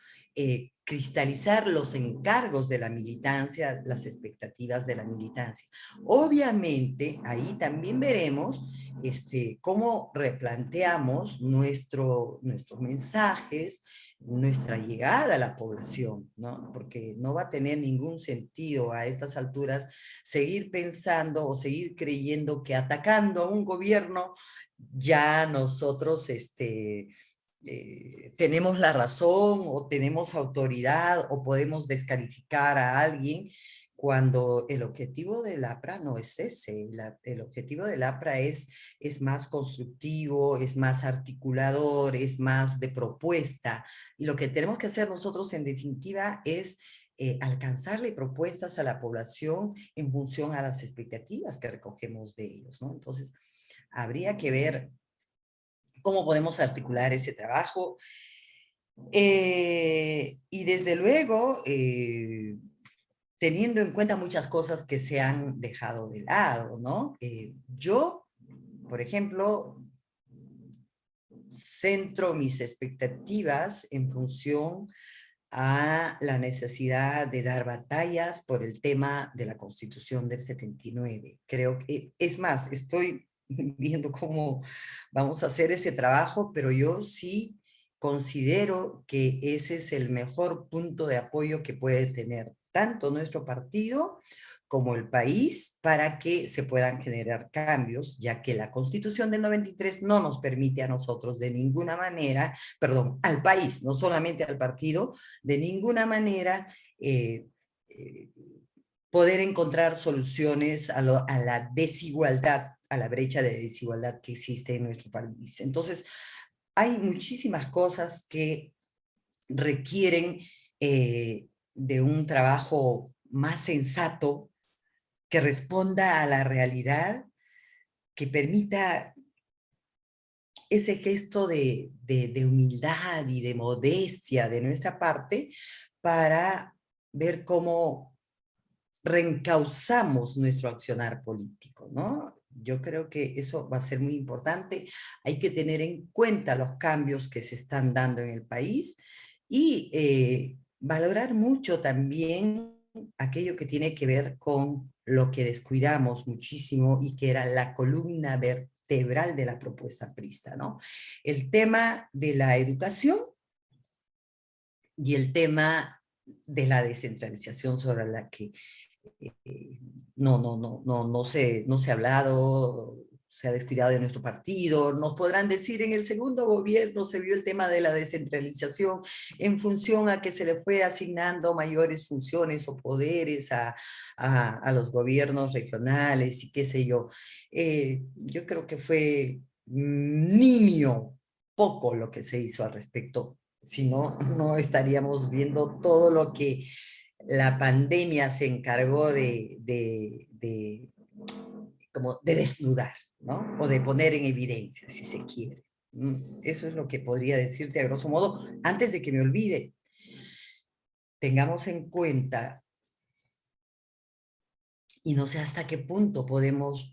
cristalizar los encargos de la militancia, las expectativas de la militancia. Obviamente, ahí también veremos cómo replanteamos nuestros mensajes, nuestra llegada a la población, ¿no? Porque no va a tener ningún sentido a estas alturas seguir pensando o seguir creyendo que atacando a un gobierno ya nosotros tenemos la razón o tenemos autoridad o podemos descalificar a alguien cuando el objetivo del APRA no es ese. El objetivo del APRA es más constructivo, es más articulador, es más de propuesta. Y lo que tenemos que hacer nosotros en definitiva es alcanzarle propuestas a la población en función a las expectativas que recogemos de ellos, ¿no? Entonces, habría que ver cómo podemos articular ese trabajo. Y desde luego, teniendo en cuenta muchas cosas que se han dejado de lado, ¿no? Yo, por ejemplo, centro mis expectativas en función a la necesidad de dar batallas por el tema de la Constitución del 79. Creo que, es más, estoy viendo cómo vamos a hacer ese trabajo, pero yo sí considero que ese es el mejor punto de apoyo que puede tener tanto nuestro partido como el país para que se puedan generar cambios, ya que la Constitución del 93 no nos permite a nosotros de ninguna manera, perdón, al país, no solamente al partido, de ninguna manera eh, poder encontrar soluciones a la desigualdad, a la brecha de desigualdad que existe en nuestro país. Entonces, hay muchísimas cosas que requieren de un trabajo más sensato, que responda a la realidad, que permita ese gesto de humildad y de modestia de nuestra parte para ver cómo reencauzamos nuestro accionar político, ¿no? Yo creo que eso va a ser muy importante. Hay que tener en cuenta los cambios que se están dando en el país y valorar mucho también aquello que tiene que ver con lo que descuidamos muchísimo y que era la columna vertebral de la propuesta aprista, ¿no? El tema de la educación y el tema de la descentralización sobre la que no se ha hablado, se ha descuidado de nuestro partido. Nos podrán decir, en el segundo gobierno se vio el tema de la descentralización en función a que se le fue asignando mayores funciones o poderes a los gobiernos regionales y qué sé yo. Yo creo que fue nimio, poco lo que se hizo al respecto. Si no, no estaríamos viendo todo lo que la pandemia se encargó como de desnudar, ¿no? O de poner en evidencia, si se quiere. Eso es lo que podría decirte a grosso modo. Antes de que me olvide, tengamos en cuenta, y no sé hasta qué punto podremos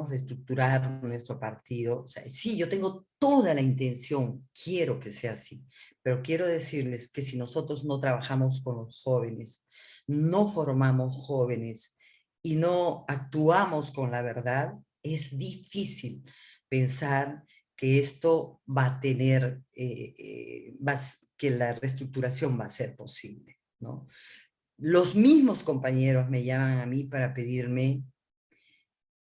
reestructurar nuestro partido. O sea, sí, yo tengo toda la intención, quiero que sea así, pero quiero decirles que si nosotros no trabajamos con los jóvenes, no formamos jóvenes y no actuamos con la verdad, es difícil pensar que esto va a tener, que la reestructuración va a ser posible, ¿no? Los mismos compañeros me llaman a mí para pedirme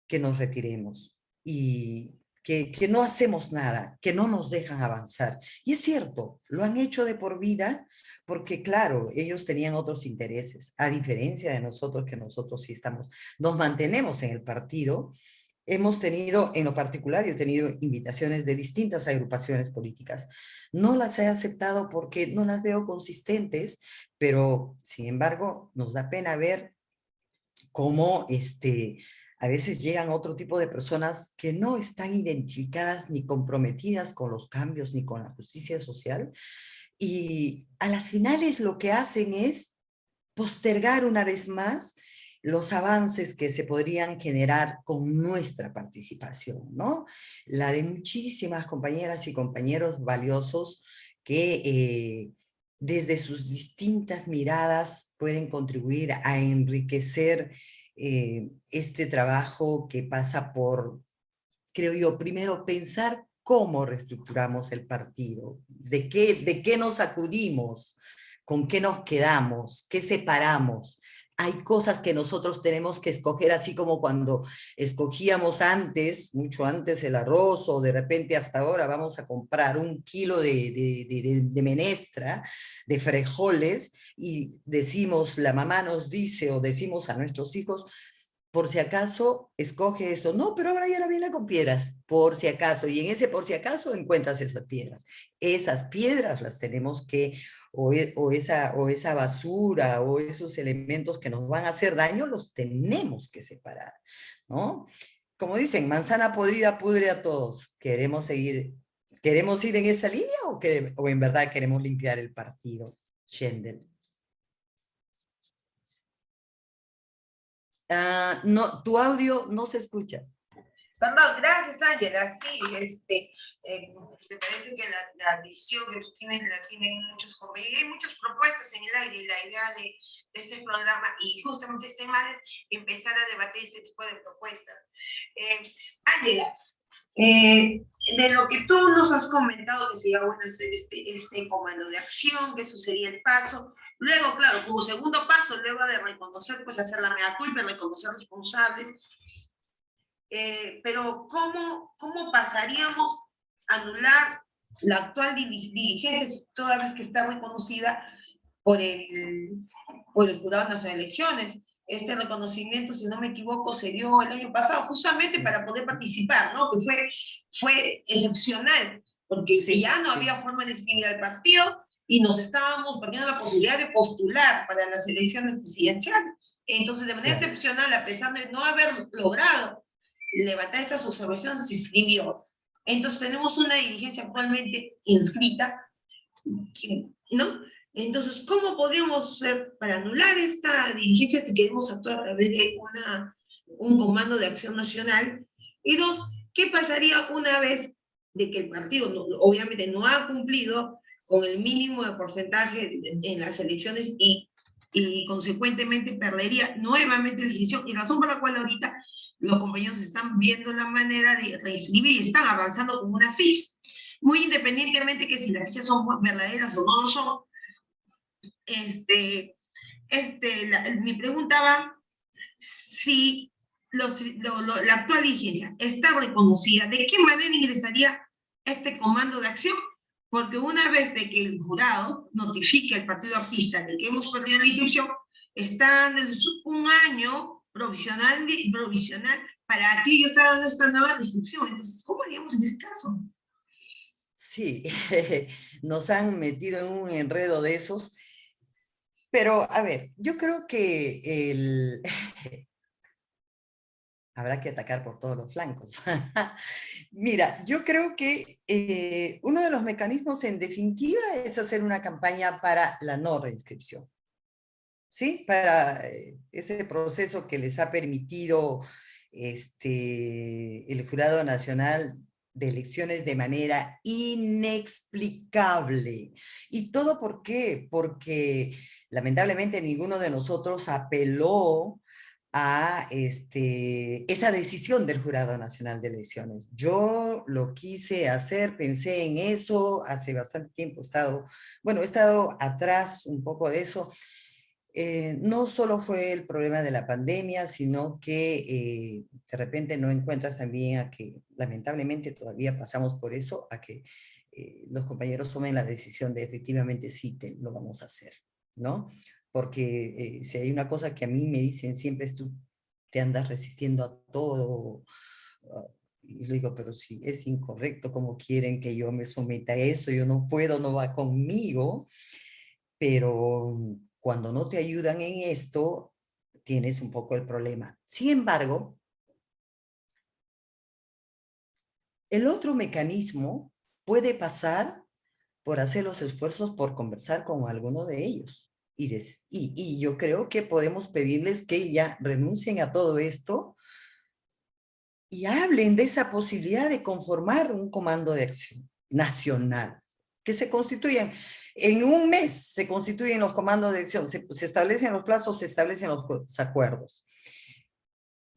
que nos retiremos y que no hacemos nada, que no nos dejan avanzar. Y es cierto, lo han hecho de por vida porque, claro, ellos tenían otros intereses, a diferencia de nosotros, que nosotros sí nos mantenemos en el partido. Hemos tenido, en lo particular, yo he tenido invitaciones de distintas agrupaciones políticas. No las he aceptado porque no las veo consistentes, pero sin embargo nos da pena ver cómo a veces llegan otro tipo de personas que no están identificadas ni comprometidas con los cambios ni con la justicia social, y a las finales lo que hacen es postergar una vez más los avances que se podrían generar con nuestra participación, ¿no? La de muchísimas compañeras y compañeros valiosos que desde sus distintas miradas pueden contribuir a enriquecer este trabajo que pasa por, creo yo, primero pensar cómo reestructuramos el partido, de qué nos acudimos, con qué nos quedamos, qué separamos. Hay cosas que nosotros tenemos que escoger, así como cuando escogíamos antes, mucho antes, el arroz, o de repente hasta ahora vamos a comprar 1 kilo de menestra, de frijoles, y decimos, la mamá nos dice, o decimos a nuestros hijos, por si acaso, escoge eso. No, pero ahora ya la viene con piedras, por si acaso. Y en ese por si acaso encuentras esas piedras. Esas piedras las tenemos que, o esa basura, o esos elementos que nos van a hacer daño, los tenemos que separar, ¿no? Como dicen, manzana podrida pudre a todos. ¿Queremos ir en esa línea o en verdad queremos limpiar el partido? Shendel. No, tu audio no se escucha. Perdón, gracias, Ángela. Sí, me parece que la visión que tú tienes la tienen muchos jóvenes. Y hay muchas propuestas en el aire, y la idea de ese programa, y justamente este tema es empezar a debatir ese tipo de propuestas. Ángela, de lo que tú nos has comentado, que se iba a hacer este comando de acción, que eso sería el paso. Luego, claro, como segundo paso, luego de reconocer, pues hacer la mea culpa, reconocer responsables. Pero ¿cómo pasaríamos a anular la actual dirigencia, toda vez que está reconocida por el Jurado Nacional de Elecciones? Este reconocimiento, si no me equivoco, se dio el año pasado, justamente Sí. para poder participar, ¿no? Que fue excepcional, porque Sí, ya no había forma de inscribir al partido y nos estábamos perdiendo la posibilidad de postular para las elecciones presidenciales. Entonces, de manera excepcional, a pesar de no haber logrado levantar estas observaciones, se inscribió. Entonces, tenemos una dirigencia actualmente inscrita, ¿no? Entonces, ¿cómo podríamos hacer para anular esta dirigencia si queremos actuar a través de un comando de acción nacional? Y dos, ¿qué pasaría una vez de que el partido obviamente no ha cumplido con el mínimo de porcentaje en las elecciones y consecuentemente perdería nuevamente la elección? Y razón por la cual ahorita los compañeros están viendo la manera de reinscribir y están avanzando con unas fichas, muy independientemente que si las fichas son verdaderas o no lo son. mi pregunta va si la actual vigencia está reconocida, ¿de qué manera ingresaría este comando de acción? Porque una vez de que el jurado notifique al partido artista de que hemos perdido la inscripción, está dando un año provisional para que ellos hagan esta nueva inscripción. Entonces, ¿cómo haríamos en este caso? Sí, nos han metido en un enredo de esos, pero a ver, yo creo que habrá que atacar por todos los flancos. Mira, yo creo que uno de los mecanismos en definitiva es hacer una campaña para la no reinscripción, ¿sí? Para ese proceso que les ha permitido el Jurado Nacional de Elecciones de manera inexplicable. ¿Y todo por qué? Porque lamentablemente ninguno de nosotros apeló a esa decisión del Jurado Nacional de Elecciones. Yo lo quise hacer, pensé en eso, hace bastante tiempo he estado atrás un poco de eso. No solo fue el problema de la pandemia, sino que de repente no encuentras también a que, lamentablemente todavía pasamos por eso, a que los compañeros tomen la decisión de efectivamente sí, lo vamos a hacer, ¿no? Porque si hay una cosa que a mí me dicen siempre es tú te andas resistiendo a todo, y le digo, pero si es incorrecto, ¿cómo quieren que yo me someta a eso? Yo no puedo, no va conmigo, pero cuando no te ayudan en esto, tienes un poco el problema. Sin embargo, el otro mecanismo puede pasar por hacer los esfuerzos por conversar con alguno de ellos. Y yo creo que podemos pedirles que ya renuncien a todo esto y hablen de esa posibilidad de conformar un comando de acción nacional, que se constituyan. En un mes se constituyen los comandos de acción, se establecen los plazos, se establecen los acuerdos.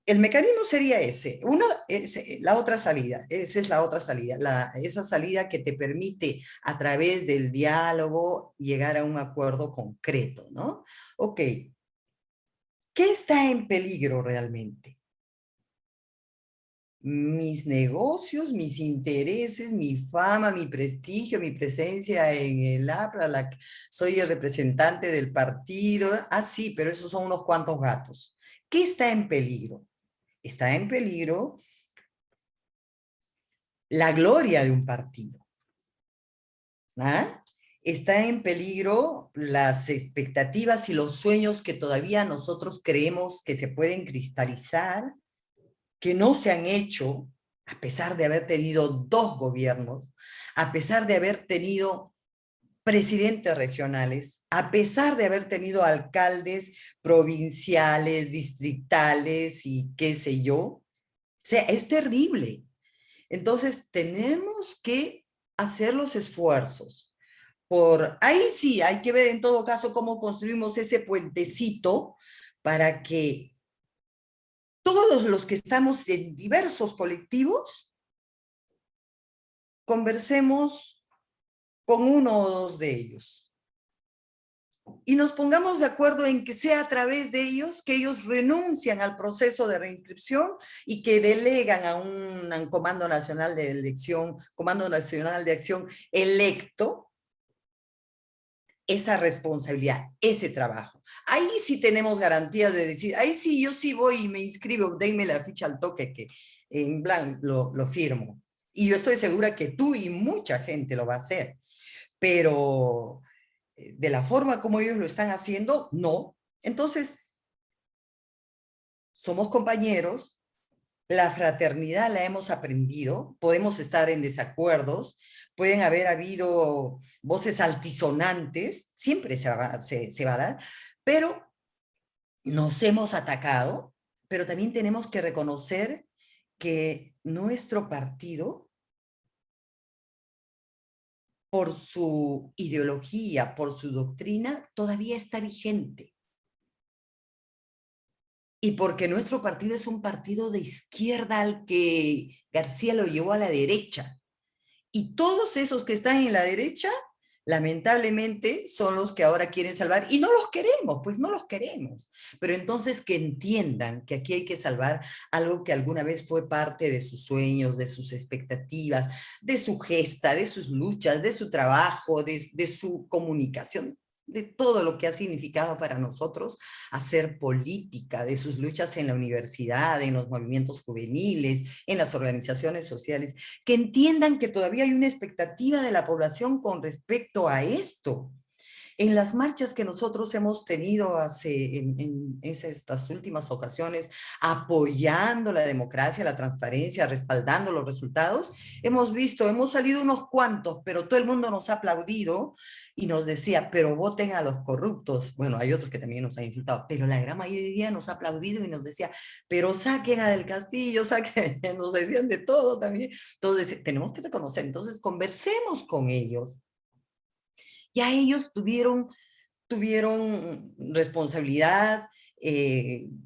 El mecanismo sería ese. La otra salida, esa es la otra salida, esa salida que te permite a través del diálogo llegar a un acuerdo concreto, ¿no? Ok, ¿qué está en peligro realmente? Mis negocios, mis intereses, mi fama, mi prestigio, mi presencia en el APRA, soy el representante del partido. Ah, sí, pero esos son unos cuantos gatos. ¿Qué está en peligro? Está en peligro la gloria de un partido. ¿Ah? Está en peligro las expectativas y los sueños que todavía nosotros creemos que se pueden cristalizar, que no se han hecho, a pesar de haber tenido 2 gobiernos, a pesar de haber tenido presidentes regionales, a pesar de haber tenido alcaldes provinciales, distritales y qué sé yo. O sea, es terrible. Entonces, tenemos que hacer los esfuerzos. Ahí sí, hay que ver en todo caso cómo construimos ese puentecito para que todos los que estamos en diversos colectivos conversemos con uno o 2 de ellos y nos pongamos de acuerdo en que sea a través de ellos que ellos renuncian al proceso de reinscripción y que delegan a un Comando Nacional de Elección, Comando Nacional de Acción electo, esa responsabilidad, ese trabajo. Ahí sí tenemos garantías de decir, ahí sí, yo sí voy y me inscribo, denme la ficha al toque que en blanco lo firmo. Y yo estoy segura que tú y mucha gente lo va a hacer. Pero de la forma como ellos lo están haciendo, no. Entonces, somos compañeros, la fraternidad la hemos aprendido, podemos estar en desacuerdos, pueden haber habido voces altisonantes, siempre se va a dar, pero nos hemos atacado, pero también tenemos que reconocer que nuestro partido, por su ideología, por su doctrina, todavía está vigente. Y porque nuestro partido es un partido de izquierda al que García lo llevó a la derecha. Y todos esos que están en la derecha lamentablemente son los que ahora quieren salvar y no los queremos, pues no los queremos. Pero entonces que entiendan que aquí hay que salvar algo que alguna vez fue parte de sus sueños, de sus expectativas, de su gesta, de sus luchas, de su trabajo, de su comunicación, de todo lo que ha significado para nosotros hacer política, de sus luchas en la universidad, en los movimientos juveniles, en las organizaciones sociales, que entiendan que todavía hay una expectativa de la población con respecto a esto. En las marchas que nosotros hemos tenido en estas últimas ocasiones, apoyando la democracia, la transparencia, respaldando los resultados, hemos visto, hemos salido unos cuantos, pero todo el mundo nos ha aplaudido y nos decía, pero voten a los corruptos. Bueno, hay otros que también nos han insultado, pero la gran mayoría nos ha aplaudido y nos decía, pero saquen a Del Castillo, saquen, nos decían de todo también. Entonces, tenemos que reconocer, entonces conversemos con ellos. Ya ellos tuvieron responsabilidad,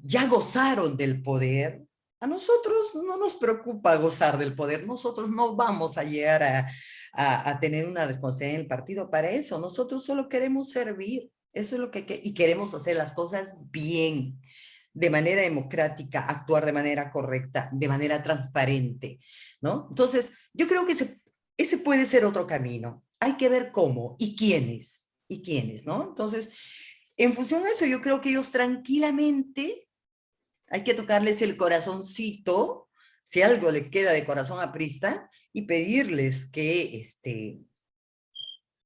ya gozaron del poder. A nosotros no nos preocupa gozar del poder, nosotros no vamos a llegar a tener una responsabilidad en el partido para eso, nosotros solo queremos servir, eso es lo y queremos hacer las cosas bien, de manera democrática, actuar de manera correcta, de manera transparente, ¿no? Entonces, yo creo que ese puede ser otro camino. Hay que ver cómo y quiénes, ¿no? Entonces, en función de eso, yo creo que ellos tranquilamente hay que tocarles el corazoncito, si algo le queda de corazón aprista, y pedirles que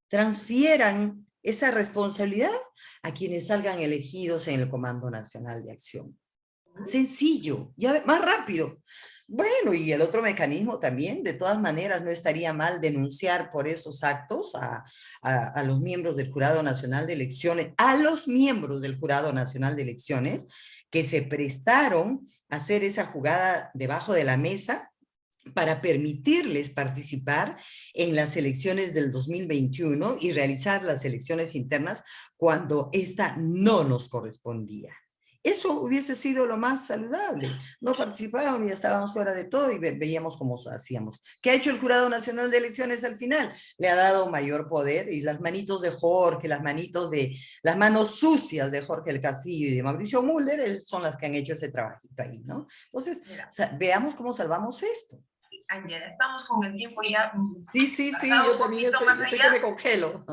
transfieran esa responsabilidad a quienes salgan elegidos en el Comando Nacional de Acción. Sencillo, ya más rápido. Bueno, y el otro mecanismo también, de todas maneras, no estaría mal denunciar por esos actos a los miembros del Jurado Nacional de Elecciones, a los miembros del Jurado Nacional de Elecciones que se prestaron a hacer esa jugada debajo de la mesa para permitirles participar en las elecciones del 2021 y realizar las elecciones internas cuando esta no nos correspondía. Eso hubiese sido lo más saludable. No participábamos y ya estábamos fuera de todo y veíamos cómo hacíamos. ¿Qué ha hecho el Jurado Nacional de Elecciones al final? Le ha dado mayor poder y las manitos de Jorge, las manos sucias de Jorge el Castillo y de Mauricio Müller son las que han hecho ese trabajito ahí, ¿no? Entonces, veamos cómo salvamos esto. Ángela, estamos con el tiempo ya. Sí, yo también estoy que me congelo.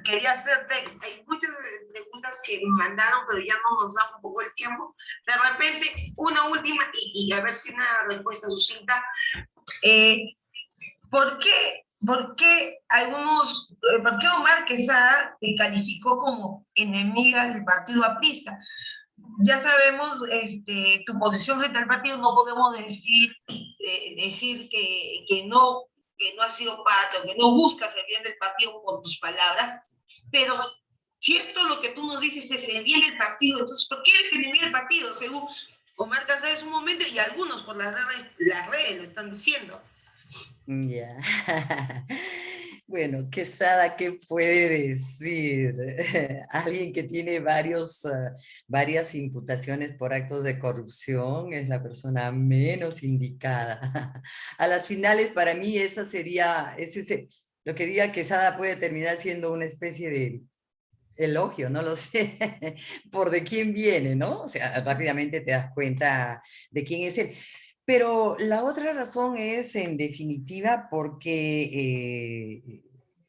Quería hacerte, hay muchas preguntas que me mandaron, pero ya no nos da un poco el tiempo. De repente, una última, y a ver si una respuesta sucinta. ¿Por qué Omar Quesada te calificó como enemiga del partido aprista? Ya sabemos tu posición frente al partido, no podemos decir que no ha sido parte, que no buscas el bien del partido por tus palabras, pero si esto lo que tú nos dices es el bien del partido, entonces ¿por qué eres enemigo del partido? Según Omar Casada en su momento y algunos por las redes lo están diciendo. Ya. Bueno, Quesada, ¿qué puede decir? Alguien que tiene varias imputaciones por actos de corrupción es la persona menos indicada. A las finales, para mí, lo que diga Quesada puede terminar siendo una especie de elogio, no lo sé, por de quién viene, ¿no? O sea, rápidamente te das cuenta de quién es él. Pero la otra razón es, en definitiva, porque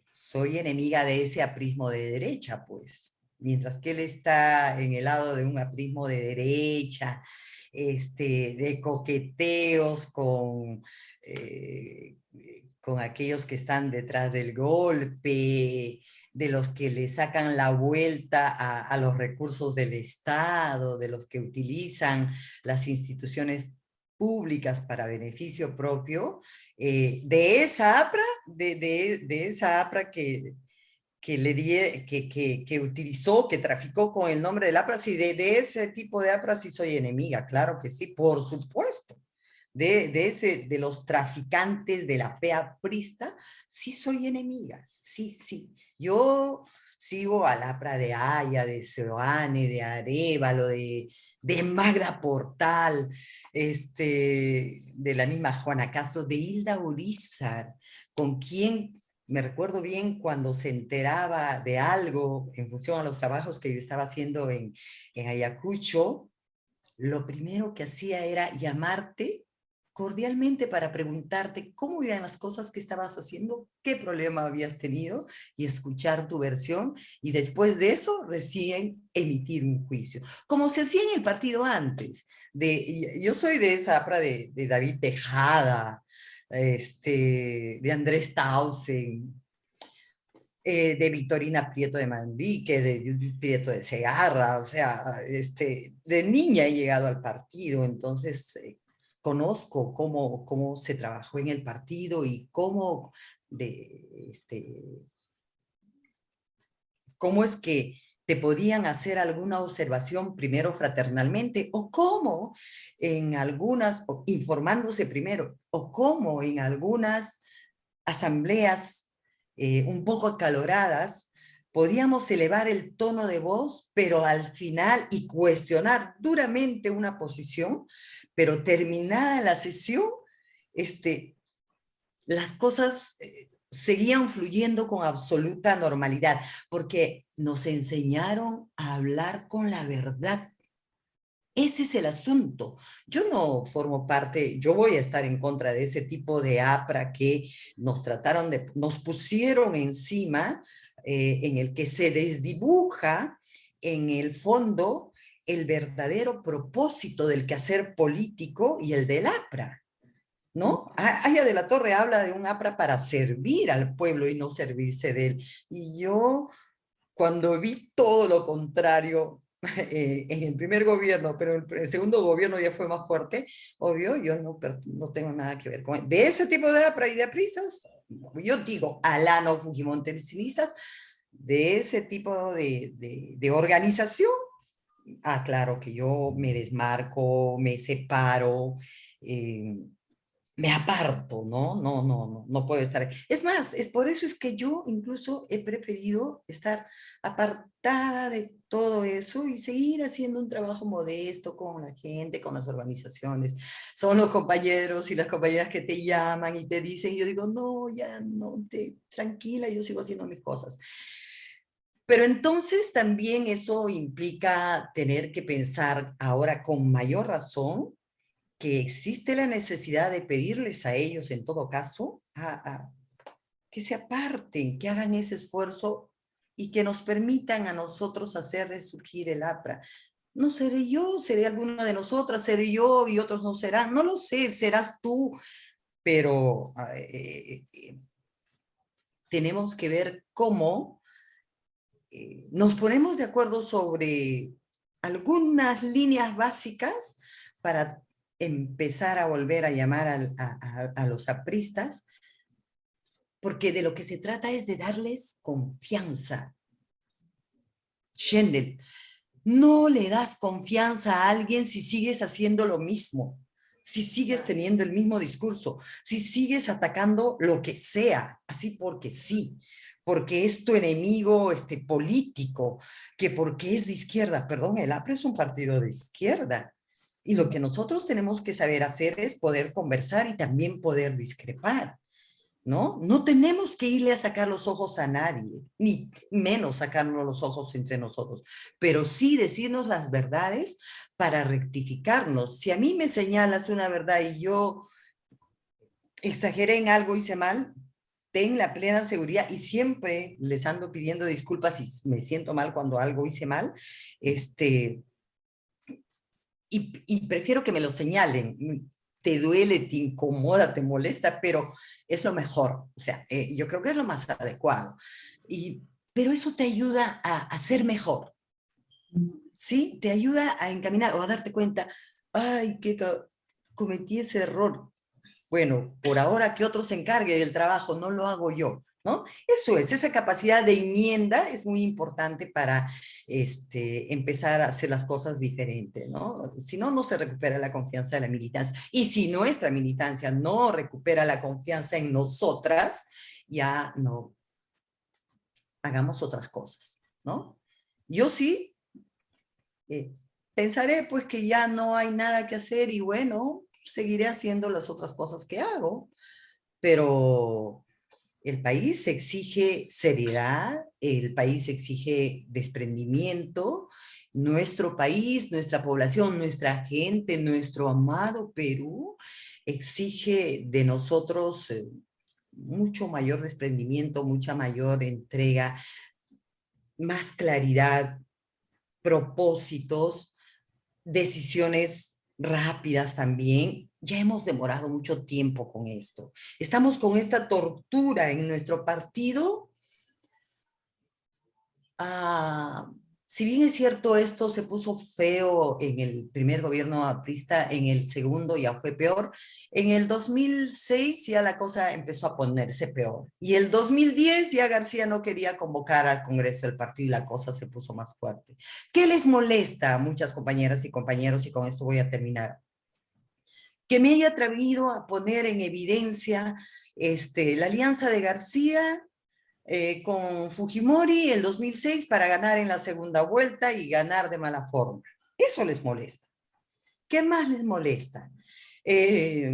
soy enemiga de ese aprismo de derecha, pues. Mientras que él está en el lado de un aprismo de derecha, de coqueteos con aquellos que están detrás del golpe, de los que le sacan la vuelta a los recursos del Estado, de los que utilizan las instituciones públicas para beneficio propio, de esa APRA, de esa APRA que utilizó, que traficó con el nombre del APRA, sí, de ese tipo de APRA sí soy enemiga, claro que sí, por supuesto. De los traficantes de la fe aprista, sí soy enemiga, sí. Yo sigo al APRA de Haya, de Seoane, de Arévalo, de Magda Portal, de la misma Juana Castro, de Hilda Urízar, con quien me recuerdo bien cuando se enteraba de algo en función a los trabajos que yo estaba haciendo en Ayacucho, lo primero que hacía era llamarte cordialmente para preguntarte cómo iban las cosas que estabas haciendo, qué problema habías tenido y escuchar tu versión y después de eso recién emitir un juicio. Como se hacía en el partido antes. Yo soy de esa APRA de David Tejada, de Andrés Tausen, de Victorina Prieto de Mandique, de Judith Prieto de Segarra, o sea, de niña he llegado al partido, entonces conozco cómo se trabajó en el partido y cómo es que te podían hacer alguna observación primero fraternalmente, o cómo en algunas, informándose primero, o cómo en algunas asambleas un poco acaloradas, podíamos elevar el tono de voz, pero al final, y cuestionar duramente una posición, pero terminada la sesión, las cosas seguían fluyendo con absoluta normalidad, porque nos enseñaron a hablar con la verdad. Ese es el asunto. Yo no formo parte, yo voy a estar en contra de ese tipo de APRA que nos pusieron encima, en el que se desdibuja en el fondo el verdadero propósito del quehacer político y el del APRA. ¿No? Aya de la Torre habla de un APRA para servir al pueblo y no servirse de él. Y yo, cuando vi todo lo contrario en el primer gobierno, pero el segundo gobierno ya fue más fuerte, obvio, yo no tengo nada que ver con él. De ese tipo de APRA y de apristas, yo digo, alano fujimontesinistas, de ese tipo de organización, claro que yo me desmarco, me separo, eh, me aparto, ¿no? No puedo estar ahí. Es más, es por eso es que yo incluso he preferido estar apartada de todo eso y seguir haciendo un trabajo modesto con la gente, con las organizaciones. Son los compañeros y las compañeras que te llaman y te dicen, yo digo, no, ya no, tranquila, yo sigo haciendo mis cosas. Pero entonces también eso implica tener que pensar ahora con mayor razón que existe la necesidad de pedirles a ellos, en todo caso, que se aparten, que hagan ese esfuerzo y que nos permitan a nosotros hacer resurgir el APRA. No seré yo, seré alguna de nosotras, seré yo y otros no serán, no lo sé, serás tú, pero tenemos que ver cómo nos ponemos de acuerdo sobre algunas líneas básicas para empezar a volver a llamar a los apristas, porque de lo que se trata es de darles confianza. Shendel, no le das confianza a alguien si sigues haciendo lo mismo, si sigues teniendo el mismo discurso, si sigues atacando lo que sea, así porque sí, porque es tu enemigo político, que porque es de izquierda. Perdón, el APRE es un partido de izquierda. Y lo que nosotros tenemos que saber hacer es poder conversar y también poder discrepar. ¿No? No tenemos que irle a sacar los ojos a nadie, ni menos sacarnos los ojos entre nosotros, pero sí decirnos las verdades para rectificarnos. Si a mí me señalas una verdad y yo exageré en algo, hice mal, ten la plena seguridad y siempre les ando pidiendo disculpas si me siento mal cuando algo hice mal, y prefiero que me lo señalen. Te duele, te incomoda, te molesta, pero es lo mejor. O sea, yo creo que es lo más adecuado. Pero eso te ayuda a ser mejor, ¿sí? Te ayuda a encaminar o a darte cuenta, ay, que cometí ese error. Bueno, por ahora que otro se encargue del trabajo, no lo hago yo, ¿no? Eso es, esa capacidad de enmienda es muy importante para empezar a hacer las cosas diferentes, ¿no? Si no, no se recupera la confianza de la militancia. Y si nuestra militancia no recupera la confianza en nosotras, ya no hagamos otras cosas, ¿no? Yo sí eh, pensaré pues que ya no hay nada que hacer y bueno, seguiré haciendo las otras cosas que hago, pero El país exige seriedad, el país exige desprendimiento. Nuestro país, nuestra población, nuestra gente, nuestro amado Perú exige de nosotros mucho mayor desprendimiento, mucha mayor entrega, más claridad, propósitos, decisiones rápidas también. Ya hemos demorado mucho tiempo con esto. Estamos con esta tortura en nuestro partido. Ah, si bien es cierto, esto se puso feo en el primer gobierno aprista, en el segundo ya fue peor. En el 2006 ya la cosa empezó a ponerse peor. Y el 2010 ya García no quería convocar al Congreso del partido y la cosa se puso más fuerte. ¿Qué les molesta a muchas compañeras y compañeros? Y con esto voy a terminar. Que me haya atrevido a poner en evidencia la alianza de García con Fujimori el 2006 para ganar en la segunda vuelta y ganar de mala forma. Eso les molesta. ¿Qué más les molesta? Eh,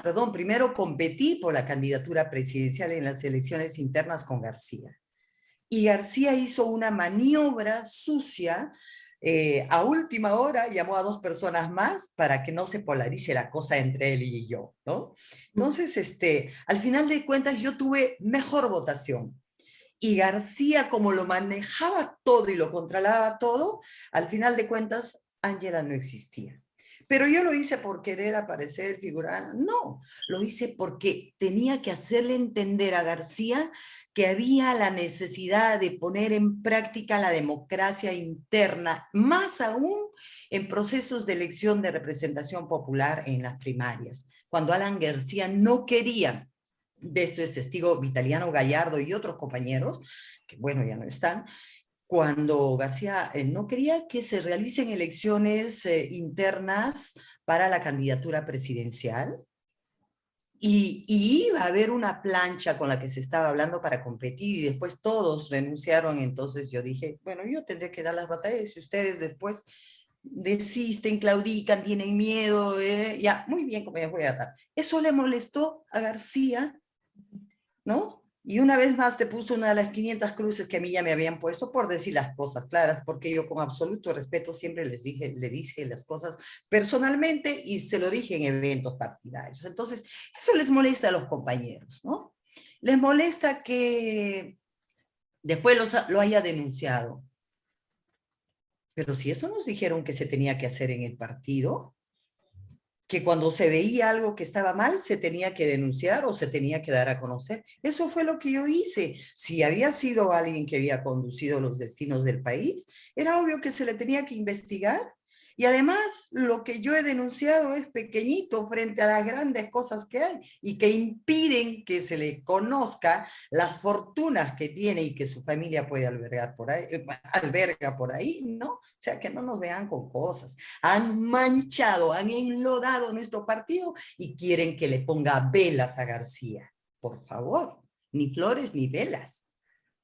perdón, primero competí por la candidatura presidencial en las elecciones internas con García. Y García hizo una maniobra sucia. A última hora llamó a 2 personas más para que no se polarice la cosa entre él y yo, ¿no? Entonces, al final de cuentas, yo tuve mejor votación. Y García, como lo manejaba todo y lo controlaba todo, al final de cuentas, Ángela no existía. Pero yo lo hice por querer aparecer, figurar. No, lo hice porque tenía que hacerle entender a García que había la necesidad de poner en práctica la democracia interna, más aún en procesos de elección de representación popular en las primarias. Cuando Alan García no quería, de esto es testigo Vitaliano Gallardo y otros compañeros, que bueno, ya no están, cuando García no quería que se realicen elecciones internas para la candidatura presidencial, y iba a haber una plancha con la que se estaba hablando para competir y después todos renunciaron. Entonces yo dije, bueno, yo tendré que dar las batallas y ustedes después desisten, claudican, tienen miedo, ya, muy bien, como ya voy a dar. Eso le molestó a García, ¿no? Y una vez más te puso una de las 500 cruces que a mí ya me habían puesto por decir las cosas claras, porque yo con absoluto respeto siempre le dije las cosas personalmente y se lo dije en eventos partidarios. Entonces, eso les molesta a los compañeros, ¿no? Les molesta que después lo haya denunciado. Pero si eso nos dijeron que se tenía que hacer en el partido, que cuando se veía algo que estaba mal, se tenía que denunciar o se tenía que dar a conocer. Eso fue lo que yo hice. Si había sido alguien que había conducido los destinos del país, era obvio que se le tenía que investigar. Y además, lo que yo he denunciado es pequeñito frente a las grandes cosas que hay y que impiden que se le conozca las fortunas que tiene y que su familia puede albergar por ahí, alberga por ahí, ¿no? O sea, que no nos vean con cosas. Han manchado, han enlodado nuestro partido y quieren que le ponga velas a García. Por favor, ni flores ni velas,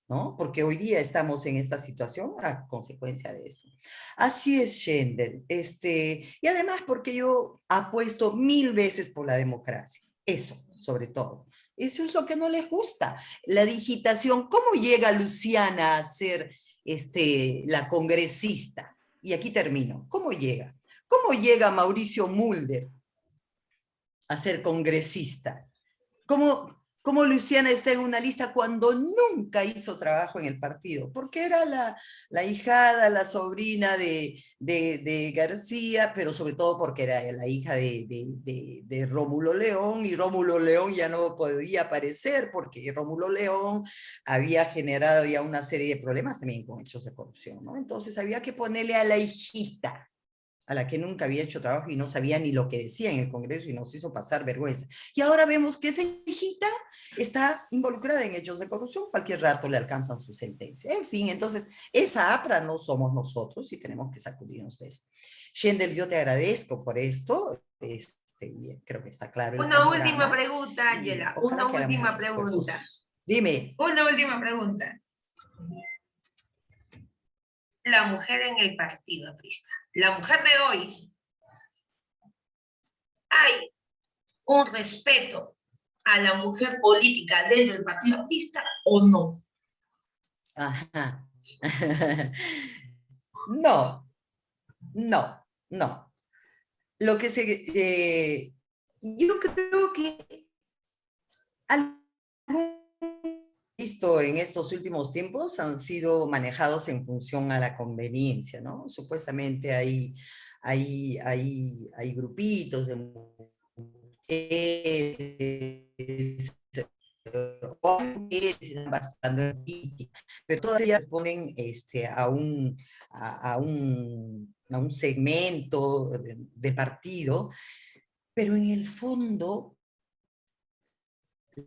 ¿no? Porque hoy día estamos en esta situación a consecuencia de eso. Así es, Schendel. Y además porque yo apuesto 1000 veces por la democracia. Eso, sobre todo. Eso es lo que no les gusta. La digitación. ¿Cómo llega Luciana a ser la congresista? Y aquí termino. ¿Cómo llega? ¿Cómo llega Mauricio Mulder a ser congresista? ¿Cómo Luciana está en una lista cuando nunca hizo trabajo en el partido? Porque era la hijada, la sobrina de García, pero sobre todo porque era la hija de Rómulo León, y Rómulo León ya no podía aparecer porque Rómulo León había generado ya una serie de problemas también con hechos de corrupción, ¿no? Entonces había que ponerle a la hijita, a la que nunca había hecho trabajo y no sabía ni lo que decía en el Congreso y nos hizo pasar vergüenza. Y ahora vemos que esa hijita está involucrada en hechos de corrupción, cualquier rato le alcanzan su sentencia. En fin, entonces, esa APRA no somos nosotros y tenemos que sacudirnos de eso. Schendel, yo te agradezco por esto. Creo que está claro el Una última panorama pregunta, y Ángela, ojalá una que hagamos última los pregunta. esfuerzos. Dime. Una última pregunta. La mujer en el partido aprista. La mujer de hoy. Hay un respeto a la mujer política dentro del partido aprista o no? Ajá. No, no, no. Lo que yo creo que algo visto en estos últimos tiempos han sido manejados en función a la conveniencia, ¿no? Supuestamente hay grupitos de mujeres, pero todas ellas ponen a un segmento de partido, pero en el fondo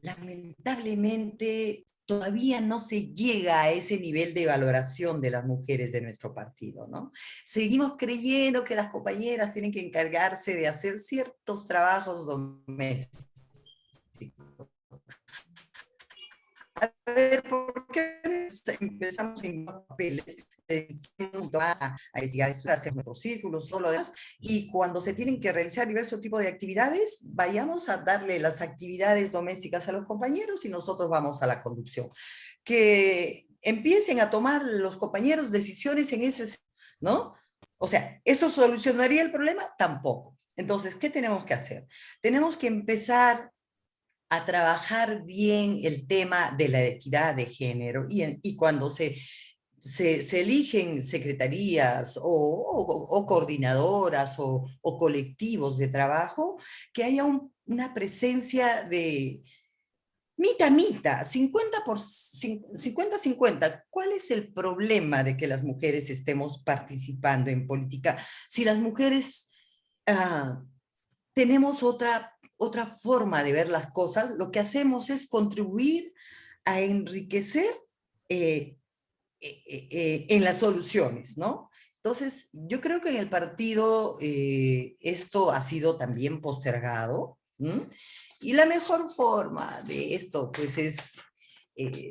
lamentablemente todavía no se llega a ese nivel de valoración de las mujeres de nuestro partido, ¿no? Seguimos creyendo que las compañeras tienen que encargarse de hacer ciertos trabajos domésticos. A ver, ¿por qué empezamos en papeles? A investigar, a hacer nuestros círculos, solo demás, y cuando se tienen que realizar diversos tipos de actividades, vayamos a darle las actividades domésticas a los compañeros y nosotros vamos a la conducción. Que empiecen a tomar los compañeros decisiones en ese, ¿no? O sea, ¿eso solucionaría el problema? Tampoco. Entonces, ¿qué tenemos que hacer? Tenemos que empezar a trabajar bien el tema de la equidad de género y cuando se eligen secretarías o coordinadoras o colectivos de trabajo, que haya una presencia de mitad, 50-50. ¿Cuál es el problema de que las mujeres estemos participando en política? Si las mujeres ah, tenemos otra forma de ver las cosas, lo que hacemos es contribuir a enriquecer eh, en las soluciones, ¿no? Entonces, yo creo que en el partido esto ha sido también postergado, ¿m? Y la mejor forma de esto, pues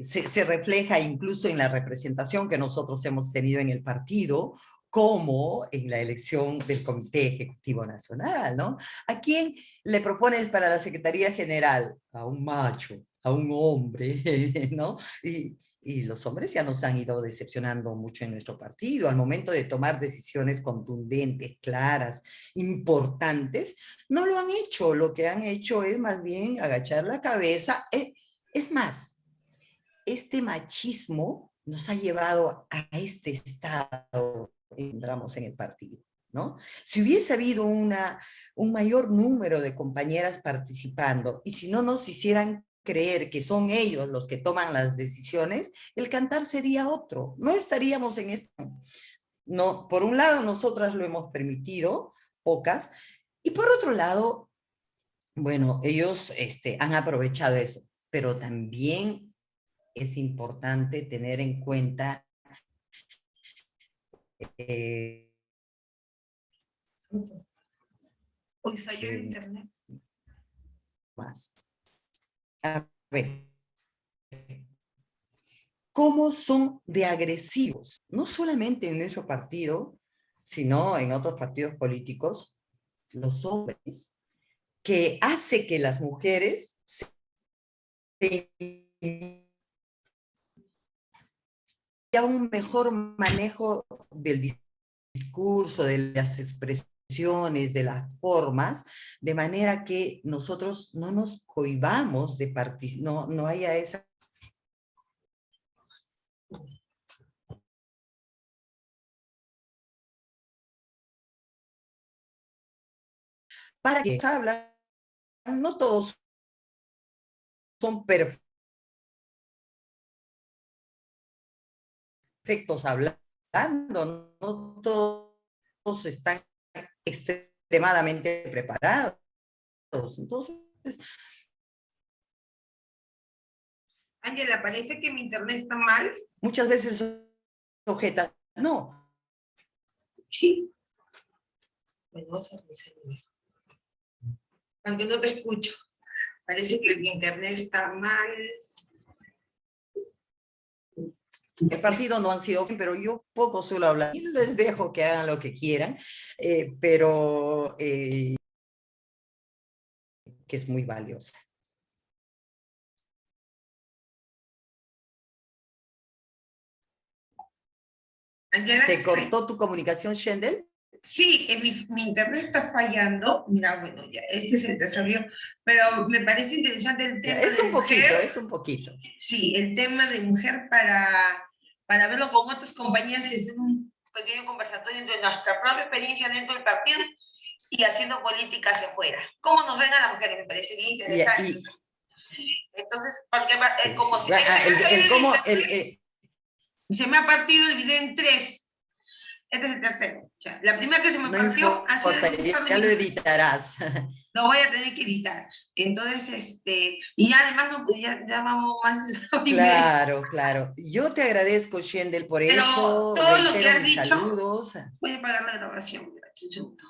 se refleja incluso en la representación que nosotros hemos tenido en el partido, como en la elección del Comité Ejecutivo Nacional, ¿no? ¿A quién le propones para la Secretaría General? A un macho, a un hombre, ¿no? Y los hombres ya nos han ido decepcionando mucho en nuestro partido. Al momento de tomar decisiones contundentes, claras, importantes, no lo han hecho. Lo que han hecho es más bien agachar la cabeza. Es más, este machismo nos ha llevado a este estado que entramos en el partido, ¿no? Si hubiese habido un mayor número de compañeras participando y si no nos hicieran creer que son ellos los que toman las decisiones, el cantar sería otro. No estaríamos en esto. No, por un lado, nosotras lo hemos permitido, pocas, y por otro lado, bueno, ellos han aprovechado eso, pero también es importante tener en cuenta eh, Hoy falló el eh, internet. más. A ver, cómo son de agresivos, no solamente en nuestro partido, sino en otros partidos políticos, los hombres, que hace que las mujeres se haya un mejor manejo del discurso, de las expresiones, de las formas, de manera que nosotros no nos cohibamos de participar, no haya esa para que hablan, no todos son perfectos hablando, no todos están extremadamente preparados. Entonces, Ángela, parece que mi internet está mal. muchas veces objetan, no. Sí. Bueno, aunque no te escucho. Parece que el internet está mal. El partido no han sido, pero yo poco suelo hablar y les dejo que hagan lo que quieran, pero que es muy valiosa. Angela, ¿Se cortó tu comunicación, Shendel? sí, mi internet está fallando. Mira, bueno, ya, este es el desarrollo, pero me parece interesante el Ya, tema de mujer. es un poquito. Sí, el tema de mujer para verlo con otras compañías es un pequeño conversatorio entre nuestra propia experiencia dentro del partido y haciendo política hacia afuera. ¿Cómo nos ven a las mujeres? Me parece bien Y, interesante. y, Entonces, porque sí, como sí. se me El cómo, se me ha partido el video en tres. Este es el tercero. O sea, la primera que se me no partió hace importa, un par de ya lo minutos. editarás. Lo voy a tener que editar. Entonces, y además no, ya vamos más de 1 hora y media. Claro, claro. Yo te agradezco, Shendel, por Pero esto. todo lo que Reitero has mis dicho, saludos. voy a pagar la grabación. Mira, un segundo.